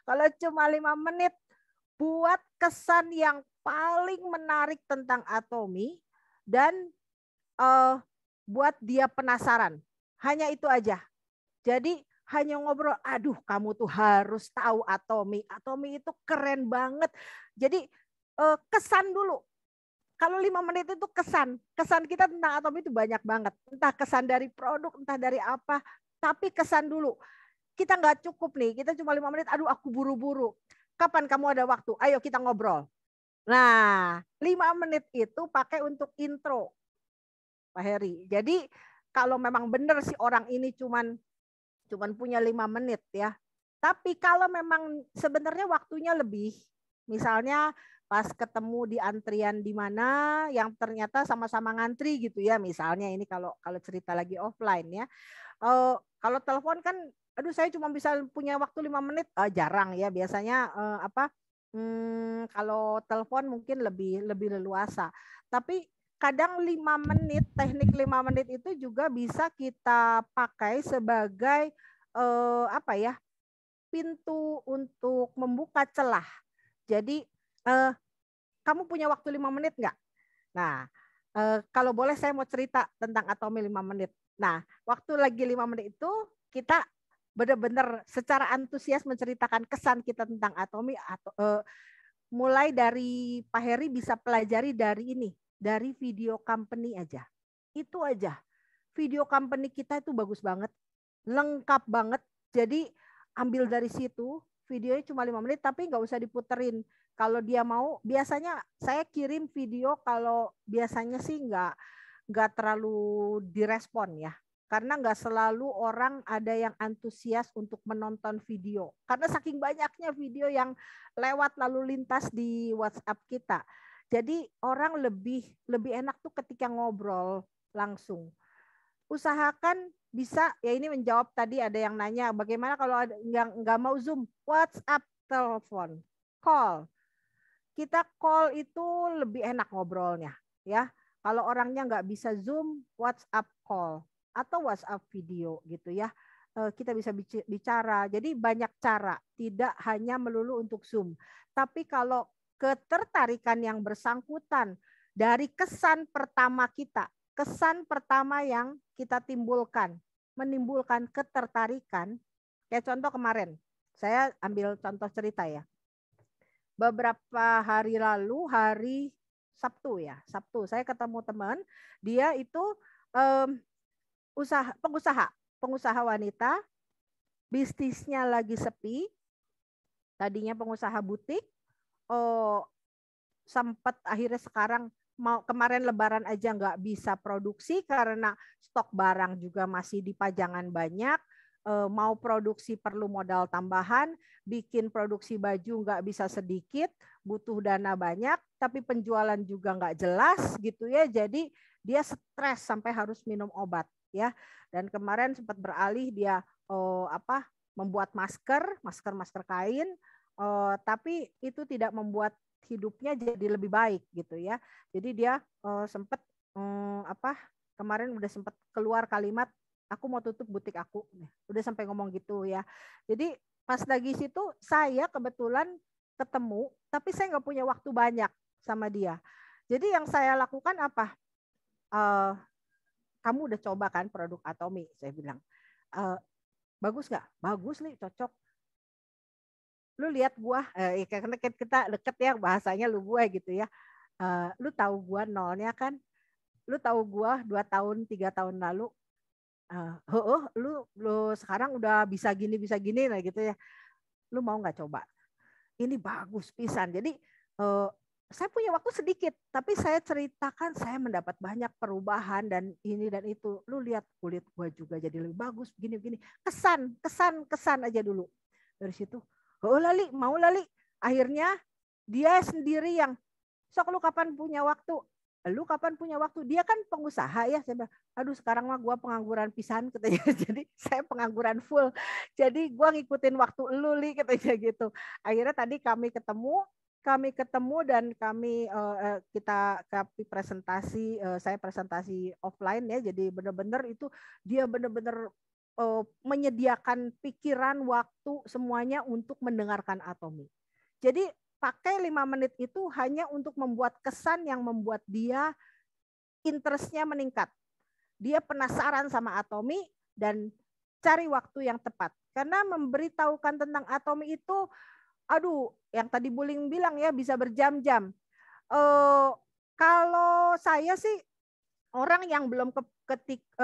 Speaker 1: Kalau cuma 5 menit, buat kesan yang paling menarik tentang Atomi dan buat dia penasaran. Hanya itu aja. Jadi hanya ngobrol, aduh kamu tuh harus tahu Atomi. Atomi itu keren banget. Jadi kesan dulu. Kalau 5 menit itu kesan. Kesan kita tentang Atomi itu banyak banget. Entah kesan dari produk, entah dari apa. Tapi kesan dulu. Kita nggak cukup nih. Kita cuma 5 menit, aduh aku buru-buru. Kapan kamu ada waktu? Ayo kita ngobrol. Nah, 5 menit itu pakai untuk intro. Pak Heri. Jadi kalau memang benar si orang ini cuman punya 5 menit ya, Tapi kalau memang sebenarnya waktunya lebih, misalnya pas ketemu di antrian di mana yang ternyata sama-sama ngantri gitu ya, misalnya ini kalau cerita lagi offline ya. Kalau telepon kan, aduh saya cuma bisa punya waktu 5 menit, jarang ya biasanya kalau telepon mungkin lebih leluasa. Tapi kadang 5 menit, teknik 5 menit itu juga bisa kita pakai sebagai pintu untuk membuka celah. Jadi kamu punya waktu 5 menit nggak? Nah, kalau boleh saya mau cerita tentang Atomi 5 menit. Nah, waktu lagi 5 menit itu kita benar-benar secara antusias menceritakan kesan kita tentang Atomi. Mulai dari Pak Heri bisa pelajari dari ini, dari video company aja. Itu aja. Video company kita itu bagus banget, lengkap banget. Jadi ambil dari situ, videonya cuma 5 menit tapi nggak usah diputerin. Kalau dia mau, biasanya saya kirim video, kalau biasanya sih nggak terlalu direspon ya. Karena nggak selalu orang ada yang antusias untuk menonton video. Karena saking banyaknya video yang lewat lalu lintas di WhatsApp kita. Jadi orang lebih enak tuh ketika ngobrol langsung. Usahakan bisa, ya ini menjawab tadi ada yang nanya, bagaimana kalau ada yang nggak mau Zoom? WhatsApp, telepon, call. Kita call itu lebih enak ngobrolnya. Ya, kalau orangnya nggak bisa Zoom, WhatsApp call atau WhatsApp video gitu ya. Kita bisa bicara. Jadi banyak cara, tidak hanya melulu untuk Zoom. Tapi kalau ketertarikan yang bersangkutan dari kesan pertama kita, kesan pertama yang kita timbulkan, menimbulkan ketertarikan. Kayak contoh kemarin, saya ambil contoh cerita ya. Beberapa hari lalu, hari Sabtu ya, Sabtu saya ketemu teman, dia itu pengusaha wanita, bisnisnya lagi sepi, tadinya pengusaha butik, sempat akhirnya sekarang kemarin Lebaran aja nggak bisa produksi karena stok barang juga masih di pajangan banyak, mau produksi perlu modal tambahan, bikin produksi baju nggak bisa sedikit, butuh dana banyak, tapi penjualan juga nggak jelas gitu ya, jadi dia stres sampai harus minum obat ya. Dan kemarin sempat beralih dia membuat masker kain, tapi itu tidak membuat hidupnya jadi lebih baik gitu ya. Jadi dia sempat kemarin udah sempat keluar kalimat, aku mau tutup butik aku, udah sampai ngomong gitu ya. Jadi pas lagi situ saya kebetulan ketemu, tapi saya nggak punya waktu banyak sama dia. Jadi yang saya lakukan apa? Kamu udah coba kan produk Atomi? Saya bilang, bagus nggak? Bagus nih, cocok. Lu lihat gua, karena kita deket ya bahasanya lu gua gitu ya. Lu tahu gua nolnya kan? Lu tahu gua 2 tahun 3 tahun lalu. Lu sekarang udah bisa gini lah gitu ya. Lu mau nggak coba? Ini bagus pisan. Jadi saya punya waktu sedikit, tapi saya ceritakan saya mendapat banyak perubahan dan ini dan itu. Lu lihat kulit gua juga jadi lebih bagus begini. Kesan aja dulu. Dari situ, Lali, mau Lali. Akhirnya dia sendiri yang, sok lu kapan punya waktu? Lu kapan punya waktu? Dia kan pengusaha ya. Saya bilang, aduh sekarang mah gue pengangguran pisan katanya. Jadi saya pengangguran full. Jadi gue ngikutin waktu lu Li katanya gitu. Akhirnya tadi kami ketemu dan kita presentasi, saya presentasi offline ya. Jadi benar-benar itu dia benar-benar menyediakan pikiran, waktu, semuanya untuk mendengarkan Atomi. Jadi pakai 5 menit itu hanya untuk membuat kesan yang membuat dia interestnya meningkat. Dia penasaran sama Atomi dan cari waktu yang tepat. Karena memberitahukan tentang Atomi itu, aduh, yang tadi Buling bilang ya bisa berjam-jam. Kalau saya sih orang yang belum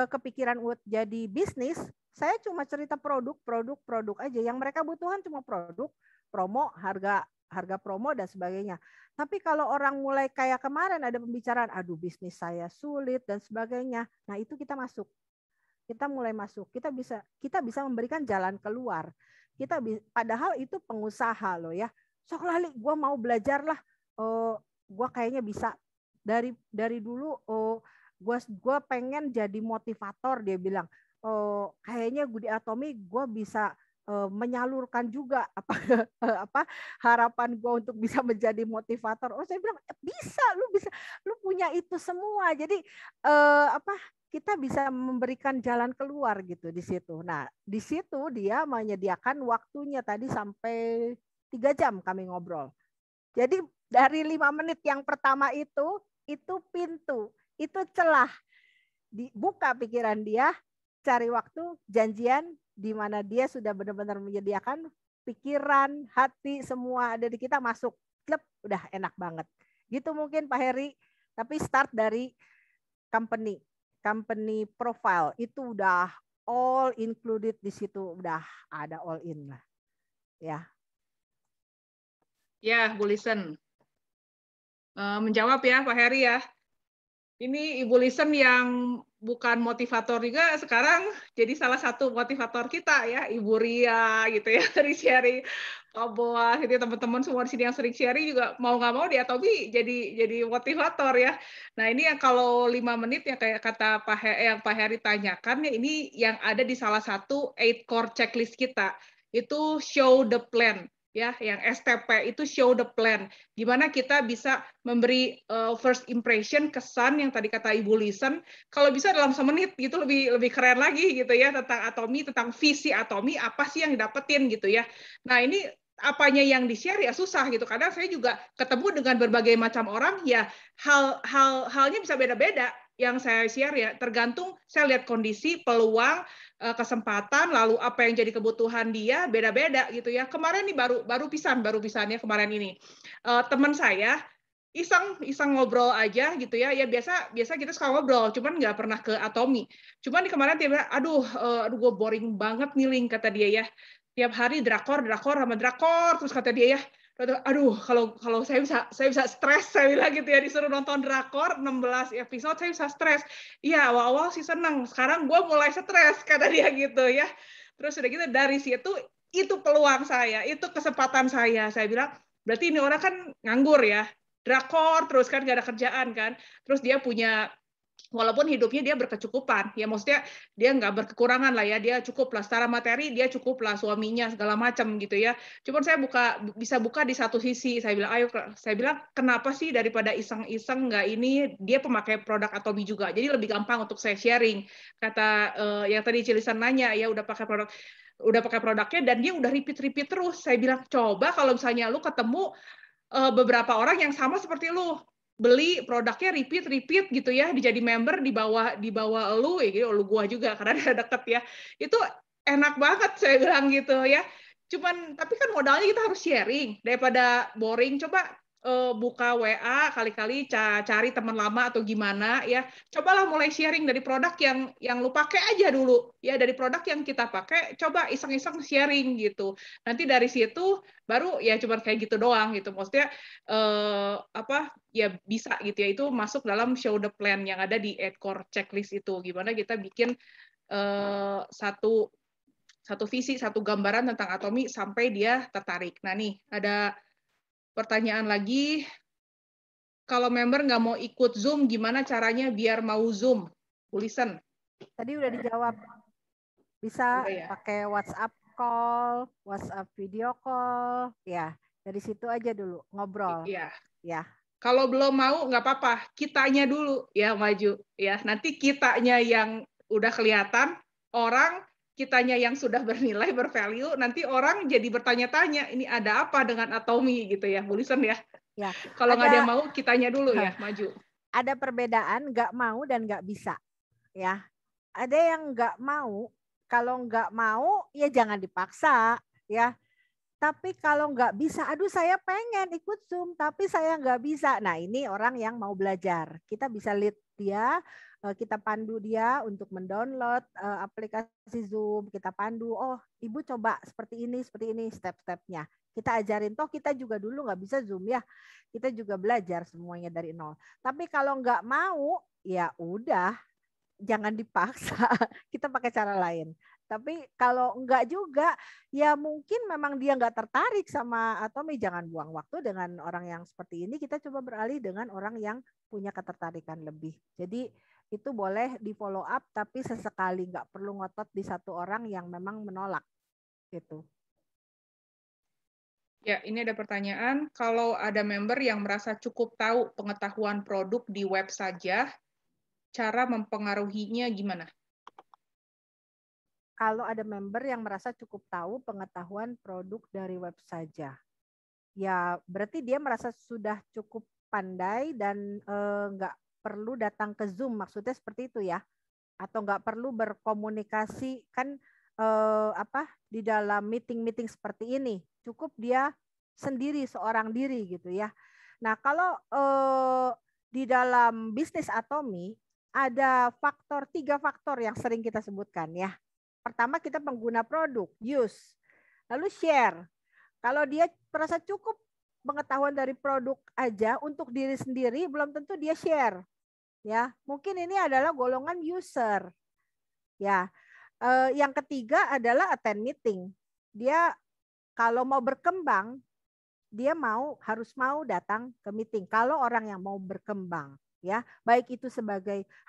Speaker 1: kepikiran buat jadi bisnis, saya cuma cerita produk aja. Yang mereka butuhkan cuma produk, promo, harga promo dan sebagainya. Tapi kalau orang mulai kayak kemarin ada pembicaraan, aduh bisnis saya sulit dan sebagainya. Nah, itu kita masuk. Kita mulai masuk. Kita bisa memberikan jalan keluar. padahal itu pengusaha loh ya. Sok Lali, gue mau belajar lah. Gue kayaknya bisa dari dulu. Gue pengen jadi motivator, dia bilang. Kayaknya Budi Atomi gue bisa menyalurkan juga apa harapan gue untuk bisa menjadi motivator. Saya bilang bisa, lu punya itu semua. Jadi kita bisa memberikan jalan keluar gitu di situ. Nah, di situ dia menyediakan waktunya tadi sampai 3 jam kami ngobrol. Jadi dari 5 menit yang pertama itu pintu, itu celah. Dibuka pikiran dia, cari waktu, janjian di mana dia sudah benar-benar menyediakan pikiran, hati, semua ada di kita masuk. Klep, udah enak banget. Gitu mungkin Pak Heri, tapi start dari company profile itu udah all included di situ, udah ada all in lah. Ya.
Speaker 3: Ya, Bu Lisen. Menjawab ya Pak Heri ya. Ini Ibu Lisen yang bukan motivator juga sekarang jadi salah satu motivator kita ya, Ibu Ria gitu ya, sering sharing, Pak Boas, gitu teman-teman semua di sini yang sering sharing juga mau nggak mau di Atomi jadi motivator ya. Nah ini yang kalau 5 menit yang kayak kata yang Pak Heri tanyakan ya, ini yang ada di salah satu 8 core checklist kita, itu show the plan. Ya, yang STP itu show the plan. Gimana kita bisa memberi first impression, kesan yang tadi kata Ibu Lisen, kalau bisa dalam 1 menit gitu lebih keren lagi gitu ya, tentang Atomi, tentang visi Atomi, apa sih yang didapetin gitu ya. Nah ini apanya yang di-share ya susah gitu. Kadang saya juga ketemu dengan berbagai macam orang ya, halnya bisa beda-beda yang saya share ya, tergantung saya lihat kondisi, peluang, kesempatan, lalu apa yang jadi kebutuhan dia beda-beda gitu ya. Kemarin nih baru pisannya kemarin ini. Teman saya iseng ngobrol aja gitu ya. Ya biasa kita suka ngobrol, cuman nggak pernah ke Atomi. Cuman di kemarin dia bilang, aduh gue boring banget nih Ling, kata dia ya. Tiap hari drakor sama drakor terus, kata dia ya. Aduh, kalau saya bisa stres, saya bilang gitu ya, disuruh nonton drakor 16 episode saya bisa stres. Iya, awal-awal sih seneng, sekarang gue mulai stres, kata dia gitu ya. Terus udah gitu dari situ itu peluang saya, itu kesempatan saya. Saya bilang, berarti ini orang kan nganggur ya, drakor terus kan gak ada kerjaan kan. Terus dia punya, walaupun hidupnya dia berkecukupan, ya maksudnya dia nggak berkekurangan lah ya, dia cukup lah secara materi, dia cukup lah suaminya segala macam gitu ya. Cuman saya bisa buka di satu sisi, saya bilang kenapa sih daripada iseng-iseng nggak ini, dia pemakai produk Atomi juga, jadi lebih gampang untuk saya sharing. Kata yang tadi Cilisan nanya, ya udah pakai produknya dan dia udah repeat terus. Saya bilang coba kalau misalnya lu ketemu beberapa orang yang sama seperti lu, beli produknya repeat gitu ya, jadi member di bawah lu ya, gitu, lu gua juga karena dia deket ya, itu enak banget saya bilang gitu ya. Cuman tapi kan modalnya kita harus sharing, daripada boring coba buka WA, kali-kali cari teman lama atau gimana ya, cobalah mulai sharing dari produk yang lu pakai aja dulu ya, dari produk yang kita pakai coba iseng-iseng sharing gitu, nanti dari situ baru ya cuman kayak gitu doang gitu, maksudnya ya bisa gitu ya, itu masuk dalam show the plan yang ada di 8 core checklist itu, gimana kita bikin satu visi, satu gambaran tentang Atomi sampai dia tertarik. Nah nih ada pertanyaan lagi, kalau member nggak mau ikut Zoom, gimana caranya biar mau Zoom? Bu Lisen.
Speaker 1: Tadi udah dijawab. Bisa
Speaker 3: ya?
Speaker 1: pakai WhatsApp call, WhatsApp video call, ya dari situ aja dulu ngobrol.
Speaker 3: Iya.
Speaker 1: Ya.
Speaker 3: Kalau belum mau nggak apa-apa, kitanya dulu ya maju ya. Nanti kitanya yang udah kelihatan, orang kitanya yang sudah bernilai, bervalue, nanti orang jadi bertanya-tanya, ini ada apa dengan Atomi gitu ya, Bu Lisen ya.
Speaker 1: Ya.
Speaker 3: Kalau nggak ada yang mau, kitanya dulu ya, maju.
Speaker 1: Ada perbedaan nggak mau dan nggak bisa. Ya. Ada yang nggak mau, kalau nggak mau ya jangan dipaksa ya. Tapi kalau nggak bisa, aduh saya pengen ikut Zoom, tapi saya nggak bisa. Nah ini orang yang mau belajar. Kita bisa lead dia, kita pandu dia untuk mendownload aplikasi Zoom, kita pandu, oh ibu coba seperti ini step-stepnya. Kita ajarin, toh kita juga dulu nggak bisa Zoom ya. Kita juga belajar semuanya dari nol. Tapi kalau nggak mau, ya udah, jangan dipaksa. Kita pakai cara lain. Tapi kalau enggak juga, ya mungkin memang dia enggak tertarik sama Atomy. Jangan buang waktu dengan orang yang seperti ini. Kita coba beralih dengan orang yang punya ketertarikan lebih. Jadi itu boleh di follow up, tapi sesekali, enggak perlu ngotot di satu orang yang memang menolak. Gitu.
Speaker 3: Ya, ini ada pertanyaan. Kalau ada member yang merasa cukup tahu pengetahuan produk di web saja, cara mempengaruhinya gimana?
Speaker 1: Kalau ada member yang merasa cukup tahu pengetahuan produk dari web saja, ya berarti dia merasa sudah cukup pandai dan nggak perlu datang ke Zoom, maksudnya seperti itu ya, atau nggak perlu berkomunikasi kan di dalam meeting-meeting seperti ini, cukup dia sendiri seorang diri gitu ya. Nah kalau di dalam bisnis Atomy ada 3 faktor yang sering kita sebutkan ya. Pertama kita pengguna produk, use. Lalu share. Kalau dia merasa cukup pengetahuan dari produk aja untuk diri sendiri, belum tentu dia share. Ya, mungkin ini adalah golongan user. Ya, yang ketiga adalah attend meeting. Dia kalau mau berkembang, dia harus mau datang ke meeting. Kalau orang yang mau berkembang, ya, baik itu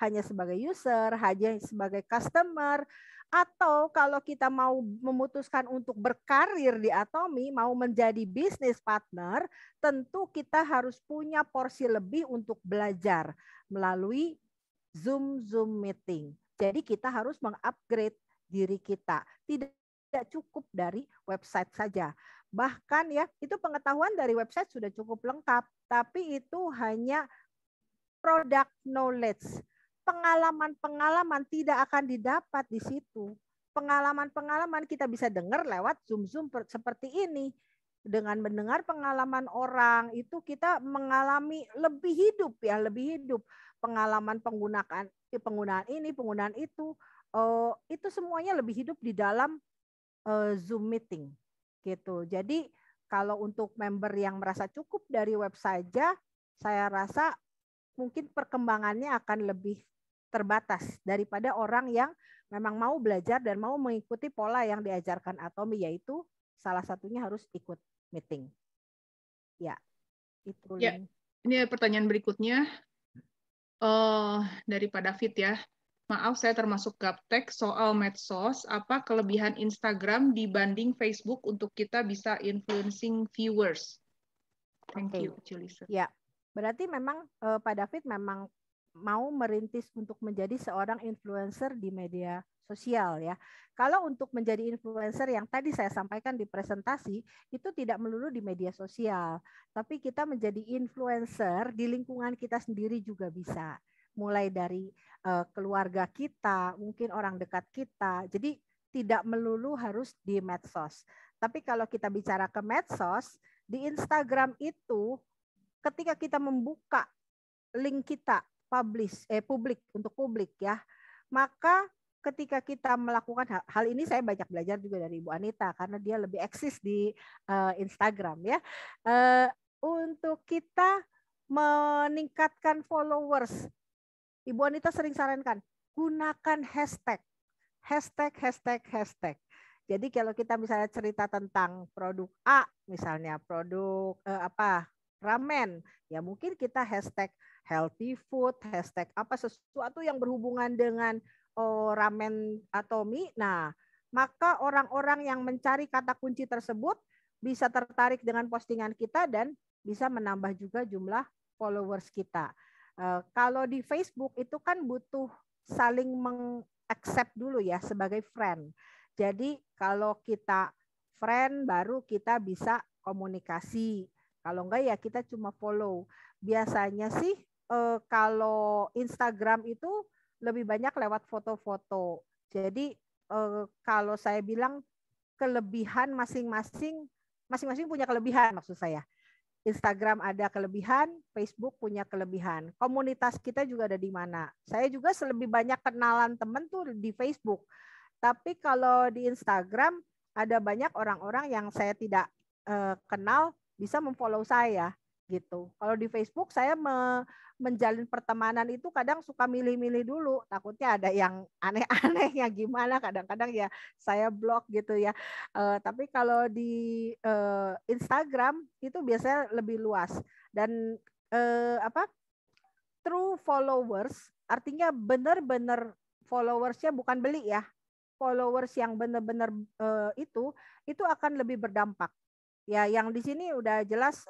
Speaker 1: hanya sebagai user, hanya sebagai customer, atau kalau kita mau memutuskan untuk berkarir di Atomy, mau menjadi bisnis partner, tentu kita harus punya porsi lebih untuk belajar melalui Zoom meeting. Jadi kita harus mengupgrade diri kita. Tidak cukup dari website saja. Bahkan ya, itu pengetahuan dari website sudah cukup lengkap, tapi itu hanya product knowledge. Pengalaman-pengalaman tidak akan didapat di situ. Pengalaman-pengalaman kita bisa dengar lewat Zoom seperti ini. Dengan mendengar pengalaman orang, itu kita mengalami lebih hidup ya, lebih hidup. Pengalaman penggunaan ini, penggunaan itu semuanya lebih hidup di dalam Zoom meeting. Gitu. Jadi kalau untuk member yang merasa cukup dari web saja, saya rasa mungkin perkembangannya akan lebih terbatas daripada orang yang memang mau belajar dan mau mengikuti pola yang diajarkan Atomy, yaitu salah satunya harus ikut meeting. Ya, itu.
Speaker 3: Ya, ini pertanyaan berikutnya dari Pak David ya. Maaf, saya termasuk gaptek soal medsos. Apa kelebihan Instagram dibanding Facebook untuk kita bisa influencing viewers? Thank you, Julissa.
Speaker 1: Ya, berarti memang Pak David memang mau merintis untuk menjadi seorang influencer di media sosial ya. Kalau untuk menjadi influencer yang tadi saya sampaikan di presentasi, itu tidak melulu di media sosial, tapi kita menjadi influencer di lingkungan kita sendiri juga bisa. Mulai dari keluarga kita, mungkin orang dekat kita. Jadi tidak melulu harus di medsos. Tapi kalau kita bicara ke medsos, di Instagram itu ketika kita membuka link kita publik untuk publik ya, maka ketika kita melakukan hal ini, saya banyak belajar juga dari Ibu Anita karena dia lebih eksis di Instagram ya, untuk kita meningkatkan followers. Ibu Anita sering sarankan gunakan hashtag. Jadi kalau kita misalnya cerita tentang produk A, misalnya produk ramen, ya mungkin kita hashtag healthy food, hashtag sesuatu yang berhubungan dengan ramen Atomy. Nah, maka orang-orang yang mencari kata kunci tersebut bisa tertarik dengan postingan kita dan bisa menambah juga jumlah followers kita. Kalau di Facebook itu kan butuh saling meng-accept dulu ya sebagai friend. Jadi kalau kita friend baru kita bisa komunikasi. Kalau enggak ya kita cuma follow. Biasanya sih kalau Instagram itu lebih banyak lewat foto-foto. Jadi kalau saya bilang kelebihan masing-masing punya kelebihan maksud saya. Instagram ada kelebihan, Facebook punya kelebihan. Komunitas kita juga ada di mana. Saya juga lebih banyak kenalan teman tuh di Facebook. Tapi kalau di Instagram ada banyak orang-orang yang saya tidak kenal bisa memfollow saya. gitu. Kalau di Facebook saya menjalin pertemanan itu kadang suka milih-milih dulu, takutnya ada yang aneh-aneh ya gimana, kadang-kadang ya saya blok gitu ya. Tapi kalau di Instagram itu biasanya lebih luas dan true followers artinya benar-benar followersnya bukan beli ya, followers yang benar-benar itu akan lebih berdampak. Ya, yang di sini udah jelas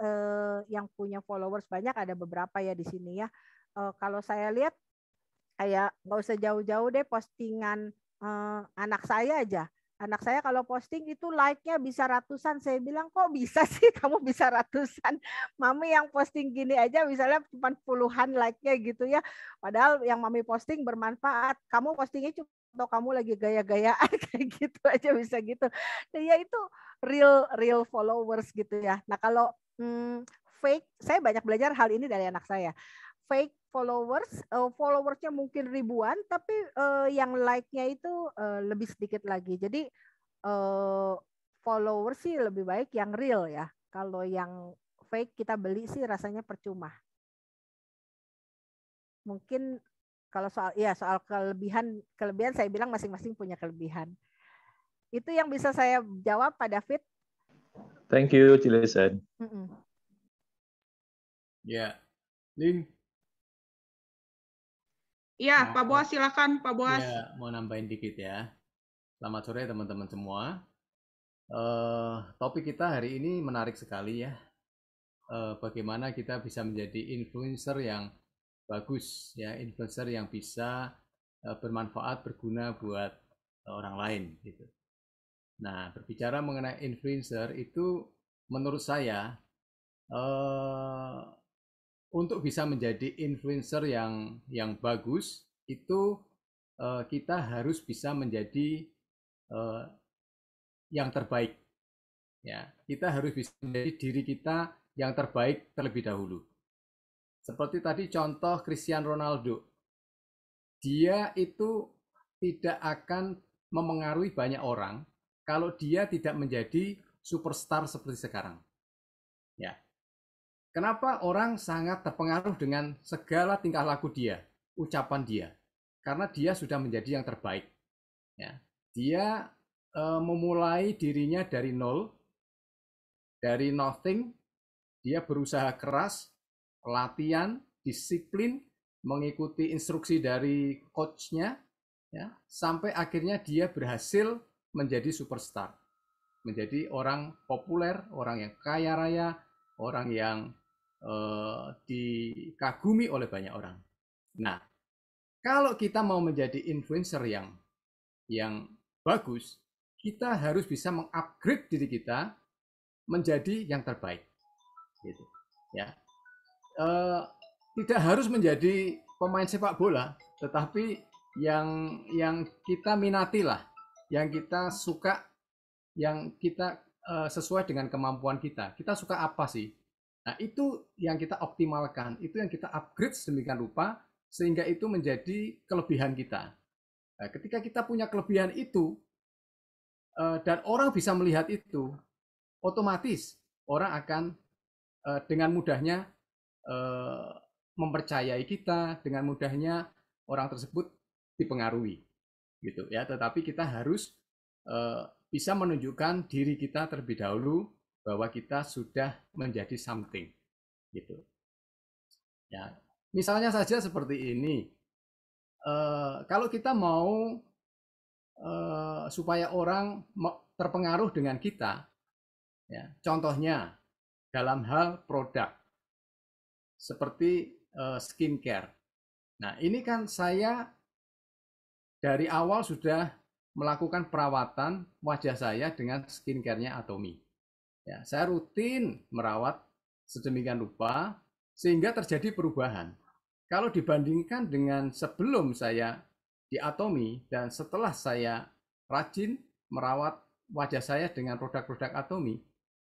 Speaker 1: yang punya followers banyak ada beberapa ya di sini ya. Kalau saya lihat kayak nggak usah jauh-jauh deh postingan anak saya aja. Anak saya kalau posting itu like-nya bisa ratusan. Saya bilang kok bisa sih kamu bisa ratusan. Mami yang posting gini aja misalnya cuma puluhan like-nya gitu ya. Padahal yang mami posting bermanfaat. Kamu postingnya cuma atau kamu lagi gaya-gayaan kayak gitu aja bisa gitu. Nah, ya itu real followers gitu ya. Nah kalau fake, saya banyak belajar hal ini dari anak saya. Fake followers, followersnya mungkin ribuan, tapi yang like-nya itu lebih sedikit lagi. Jadi followers sih lebih baik yang real ya. Kalau yang fake kita beli sih rasanya percuma. Mungkin kalau soal kelebihan saya bilang masing-masing punya kelebihan. Itu yang bisa saya jawab Pak David.
Speaker 5: Thank you, Cilesen.
Speaker 6: Ya, Lin.
Speaker 3: Iya, Pak Boas silakan, Pak Boas.
Speaker 6: Ya, mau nambahin dikit ya. Selamat sore teman-teman semua. Topik kita hari ini menarik sekali ya. Bagaimana kita bisa menjadi influencer yang bagus ya, influencer yang bisa bermanfaat, berguna buat orang lain gitu. Nah, berbicara mengenai influencer itu menurut saya untuk bisa menjadi influencer yang bagus itu kita harus bisa menjadi yang terbaik. Ya, kita harus bisa menjadi diri kita yang terbaik terlebih dahulu. Seperti tadi contoh Cristiano Ronaldo. Dia itu tidak akan memengaruhi banyak orang kalau dia tidak menjadi superstar seperti sekarang. Ya. Kenapa orang sangat terpengaruh dengan segala tingkah laku dia, ucapan dia? Karena dia sudah menjadi yang terbaik. Ya. Dia memulai dirinya dari nol, dari nothing. Dia berusaha keras, latihan, disiplin, mengikuti instruksi dari coachnya, ya, sampai akhirnya dia berhasil menjadi superstar, menjadi orang populer, orang yang kaya raya, orang yang dikagumi oleh banyak orang. Nah, kalau kita mau menjadi influencer yang bagus, kita harus bisa mengupgrade diri kita menjadi yang terbaik, gitu. Ya, tidak harus menjadi pemain sepak bola, tetapi yang kita minati lah, yang kita suka, yang kita sesuai dengan kemampuan kita. Kita suka apa sih? Nah, itu yang kita optimalkan, itu yang kita upgrade sedemikian rupa sehingga itu menjadi kelebihan kita. Nah, ketika kita punya kelebihan itu dan orang bisa melihat itu, otomatis orang akan dengan mudahnya mempercayai kita, dengan mudahnya orang tersebut dipengaruhi, gitu ya. Tetapi kita harus bisa menunjukkan diri kita terlebih dahulu bahwa kita sudah menjadi something, gitu. Ya, misalnya saja seperti ini. Kalau kita mau supaya orang terpengaruh dengan kita, ya, contohnya dalam hal produk seperti skincare. Nah, ini kan saya dari awal sudah melakukan perawatan wajah saya dengan skincare-nya Atomy. Ya, saya rutin merawat sedemikian rupa sehingga terjadi perubahan. Kalau dibandingkan dengan sebelum saya di Atomy dan setelah saya rajin merawat wajah saya dengan produk-produk Atomy,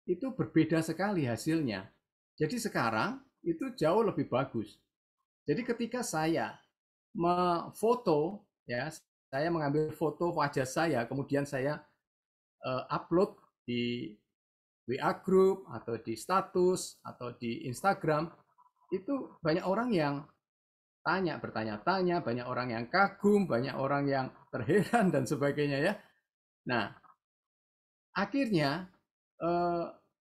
Speaker 6: itu berbeda sekali hasilnya. Jadi sekarang itu jauh lebih bagus. Jadi ketika saya memfoto, ya, saya mengambil foto wajah saya, kemudian saya upload di WA group atau di status atau di Instagram, itu banyak orang yang bertanya-tanya, banyak orang yang kagum, banyak orang yang terheran dan sebagainya ya. Nah, akhirnya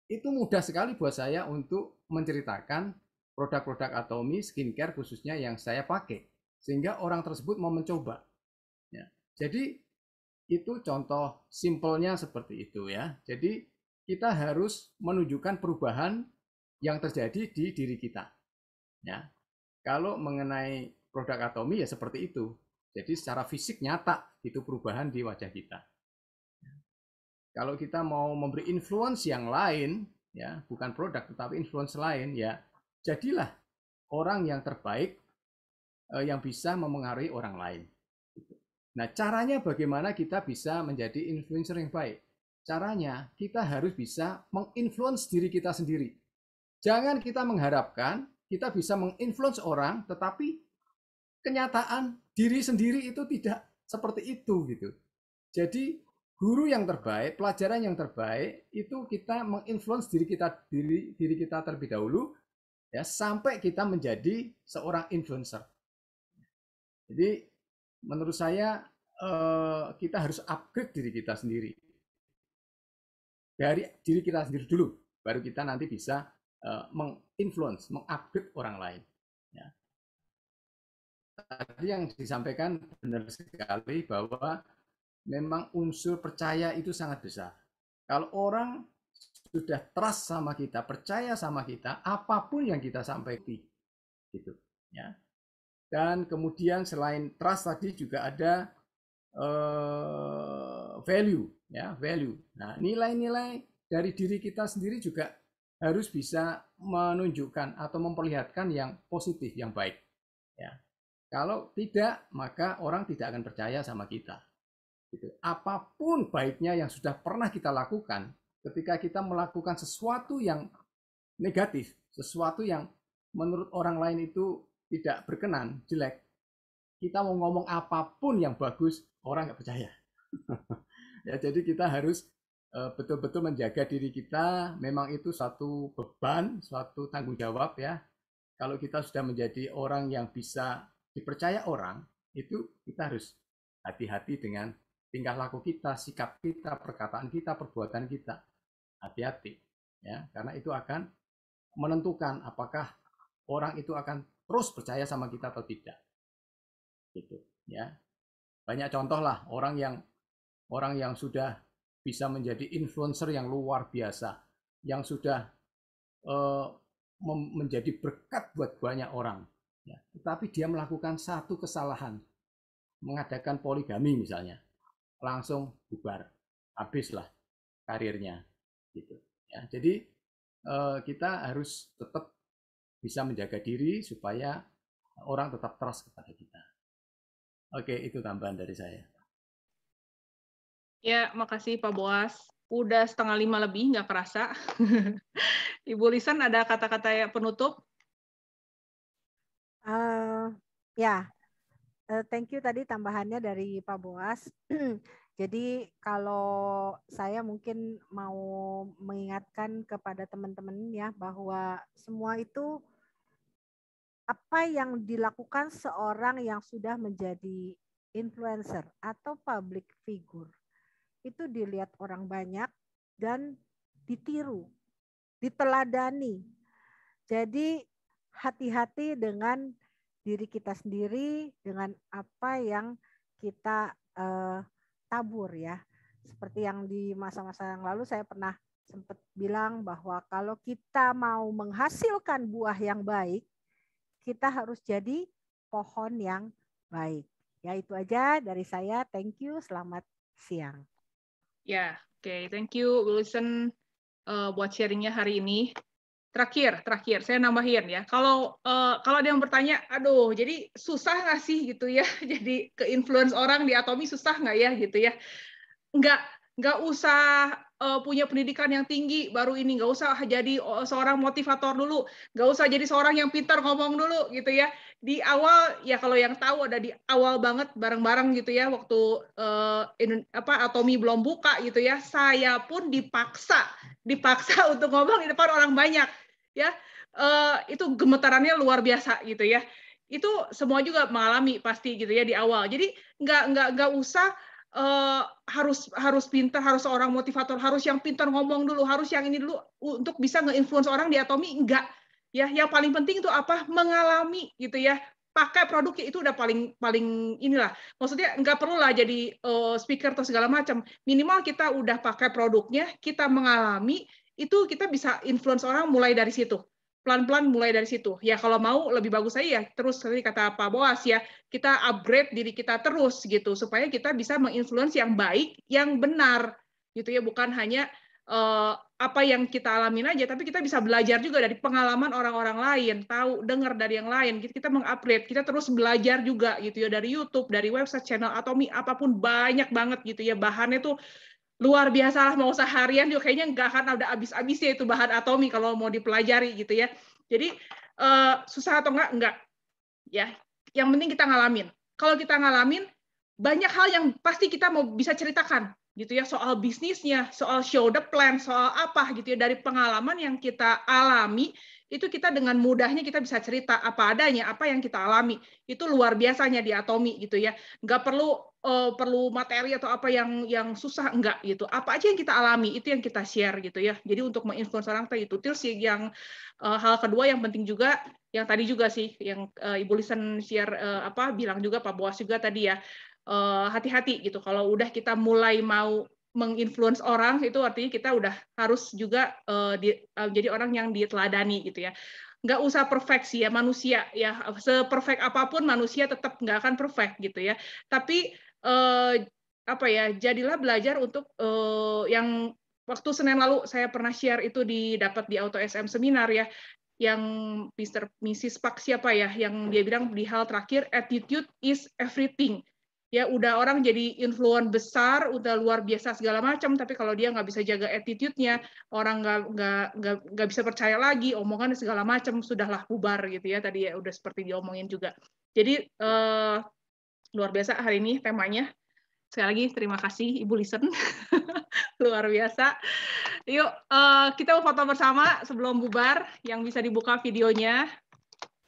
Speaker 6: itu mudah sekali buat saya untuk menceritakan produk-produk Atomy skincare khususnya yang saya pakai, sehingga orang tersebut mau mencoba. Ya. Jadi itu contoh simpelnya seperti itu ya. Jadi kita harus menunjukkan perubahan yang terjadi di diri kita. Ya. Kalau mengenai produk Atomy ya seperti itu. Jadi secara fisik nyata itu perubahan di wajah kita. Kalau kita mau memberi influence yang lain, ya bukan produk tetapi influence lain, ya jadilah orang yang terbaik yang bisa memengaruhi orang lain. Nah, caranya bagaimana kita bisa menjadi influencer yang baik? Caranya kita harus bisa menginfluence diri kita sendiri. Jangan kita mengharapkan kita bisa menginfluence orang, tetapi kenyataan diri sendiri itu tidak seperti itu gitu. Jadi guru yang terbaik, pelajaran yang terbaik itu kita menginfluence diri kita terlebih dahulu ya sampai kita menjadi seorang influencer. Jadi menurut saya kita harus upgrade diri kita sendiri. Dari diri kita sendiri dulu, baru kita nanti bisa menginfluence, mengupgrade orang lain. Ya. Tadi yang disampaikan benar sekali bahwa memang unsur percaya itu sangat besar. Kalau orang sudah trust sama kita, percaya sama kita, apapun yang kita sampaikan, gitu, ya. Dan kemudian selain trust tadi juga ada value, ya, value. Nah, nilai-nilai dari diri kita sendiri juga harus bisa menunjukkan atau memperlihatkan yang positif, yang baik. Ya. Kalau tidak, maka orang tidak akan percaya sama kita. Gitu. Apapun baiknya yang sudah pernah kita lakukan, ketika kita melakukan sesuatu yang negatif, sesuatu yang menurut orang lain itu tidak berkenan, jelek, kita mau ngomong apapun yang bagus, orang nggak percaya. Ya, jadi kita harus betul-betul menjaga diri kita. Memang itu suatu beban, suatu tanggung jawab ya. Kalau kita sudah menjadi orang yang bisa dipercaya orang, itu kita harus hati-hati dengan tingkah laku kita, sikap kita, perkataan kita, perbuatan kita. Hati-hati ya, karena itu akan menentukan apakah orang itu akan terus percaya sama kita atau tidak. Gitu ya. Banyak contoh lah orang yang sudah bisa menjadi influencer yang luar biasa, yang sudah menjadi berkat buat banyak orang. Ya, tetapi dia melakukan satu kesalahan, mengadakan poligami misalnya, langsung bubar, habislah karirnya, gitu. Ya, jadi kita harus tetap bisa menjaga diri supaya orang tetap trust kepada kita. Oke, itu tambahan dari saya.
Speaker 3: Ya, makasih Pak Boas. Udah 4:30 lebih, nggak kerasa. Ibu Lisan ada kata-kata yang penutup?
Speaker 1: Thank you tadi tambahannya dari Pak Boas. Jadi kalau saya mungkin mau mengingatkan kepada teman-teman ya bahwa semua itu apa yang dilakukan seorang yang sudah menjadi influencer atau public figure itu dilihat orang banyak dan ditiru, diteladani. Jadi hati-hati dengan diri kita sendiri, dengan apa yang kita tabur ya. Seperti yang di masa-masa yang lalu saya pernah sempat bilang bahwa kalau kita mau menghasilkan buah yang baik, kita harus jadi pohon yang baik. Ya itu aja dari saya. Thank you. Selamat siang.
Speaker 3: Ya, oke. Thank you, Wilson, buat sharingnya hari ini. Terakhir, saya nambahin ya. Kalau ada yang bertanya, aduh, jadi susah nggak sih gitu ya? Jadi ke influence orang di Atomy susah nggak ya gitu ya? Nggak nggak usah punya pendidikan yang tinggi baru ini, nggak usah jadi seorang motivator dulu, nggak usah jadi seorang yang pintar ngomong dulu gitu ya. Di awal ya kalau yang tahu ada di awal banget bareng-bareng gitu ya waktu Atomi belum buka gitu ya, saya pun dipaksa untuk ngomong di depan orang banyak ya. Itu gemetarannya luar biasa gitu ya. Itu semua juga mengalami pasti gitu ya di awal. Jadi nggak usah harus pintar, harus seorang motivator, harus yang pintar ngomong dulu, harus yang ini dulu untuk bisa nge-influence orang di Atomi. Enggak. Ya, yang paling penting itu apa? Mengalami gitu ya. Pakai produknya itu udah paling inilah. Maksudnya nggak perlu lah jadi speaker atau segala macam. Minimal kita udah pakai produknya, kita mengalami, itu kita bisa influence orang mulai dari situ. Pelan-pelan mulai dari situ. Ya kalau mau lebih bagus aja ya terus tadi kata Pak Boas ya, kita upgrade diri kita terus gitu supaya kita bisa menginfluence yang baik, yang benar gitu ya, bukan hanya apa yang kita alamin aja, tapi kita bisa belajar juga dari pengalaman orang-orang lain, tahu dengar dari yang lain. Kita mengupgrade, kita terus belajar juga gitu ya dari YouTube, dari website, channel Atomi, apapun banyak banget gitu ya, bahannya tuh luar biasa lah, mau seharian juga kayaknya nggak akan ada habis-habisnya itu bahan Atomi kalau mau dipelajari gitu ya. Jadi susah atau enggak ya. Yang penting kita ngalamin. Kalau kita ngalamin, banyak hal yang pasti kita mau bisa ceritakan gitu ya, soal bisnisnya, soal show the plan, soal apa gitu ya, dari pengalaman yang kita alami, itu kita dengan mudahnya kita bisa cerita apa adanya, apa yang kita alami. Itu luar biasanya di Atomi gitu ya. Nggak perlu materi atau apa yang susah, enggak gitu. Apa aja yang kita alami itu yang kita share gitu ya. Jadi untuk menginfluence orang itu. Terus yang hal kedua yang penting juga, yang tadi juga sih yang Ibu Lisen share bilang juga Pak Boas juga tadi ya, hati-hati gitu kalau udah kita mulai mau menginfluence orang, itu artinya kita udah harus juga jadi orang yang diteladani gitu ya. Nggak usah perfect sih ya, manusia ya, seperfect apapun manusia tetap nggak akan perfect gitu ya. Tapi jadilah belajar untuk yang waktu Senin lalu saya pernah share itu dapat di Auto SM seminar ya, yang Mrs. Pak siapa ya, yang dia bilang di hal terakhir, attitude is everything. Ya udah orang jadi influencer besar, udah luar biasa segala macam, tapi kalau dia nggak bisa jaga attitude-nya, orang nggak bisa percaya lagi, omongan segala macam, sudahlah bubar gitu ya, tadi ya udah seperti diomongin juga. Jadi luar biasa hari ini temanya. Sekali lagi terima kasih Ibu Lisen, luar biasa. Yuk kita mau foto bersama sebelum bubar, yang bisa dibuka videonya.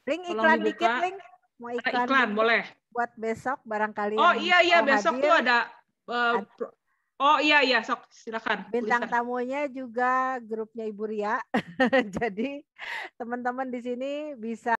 Speaker 1: Link iklan dikit, Link. Mau
Speaker 3: iklan boleh.
Speaker 1: Buat besok barangkali.
Speaker 3: Oh iya besok hadir, tuh ada. Oh iya sok silakan.
Speaker 1: Bintang tamunya juga grupnya Ibu Ria. Jadi teman-teman di sini bisa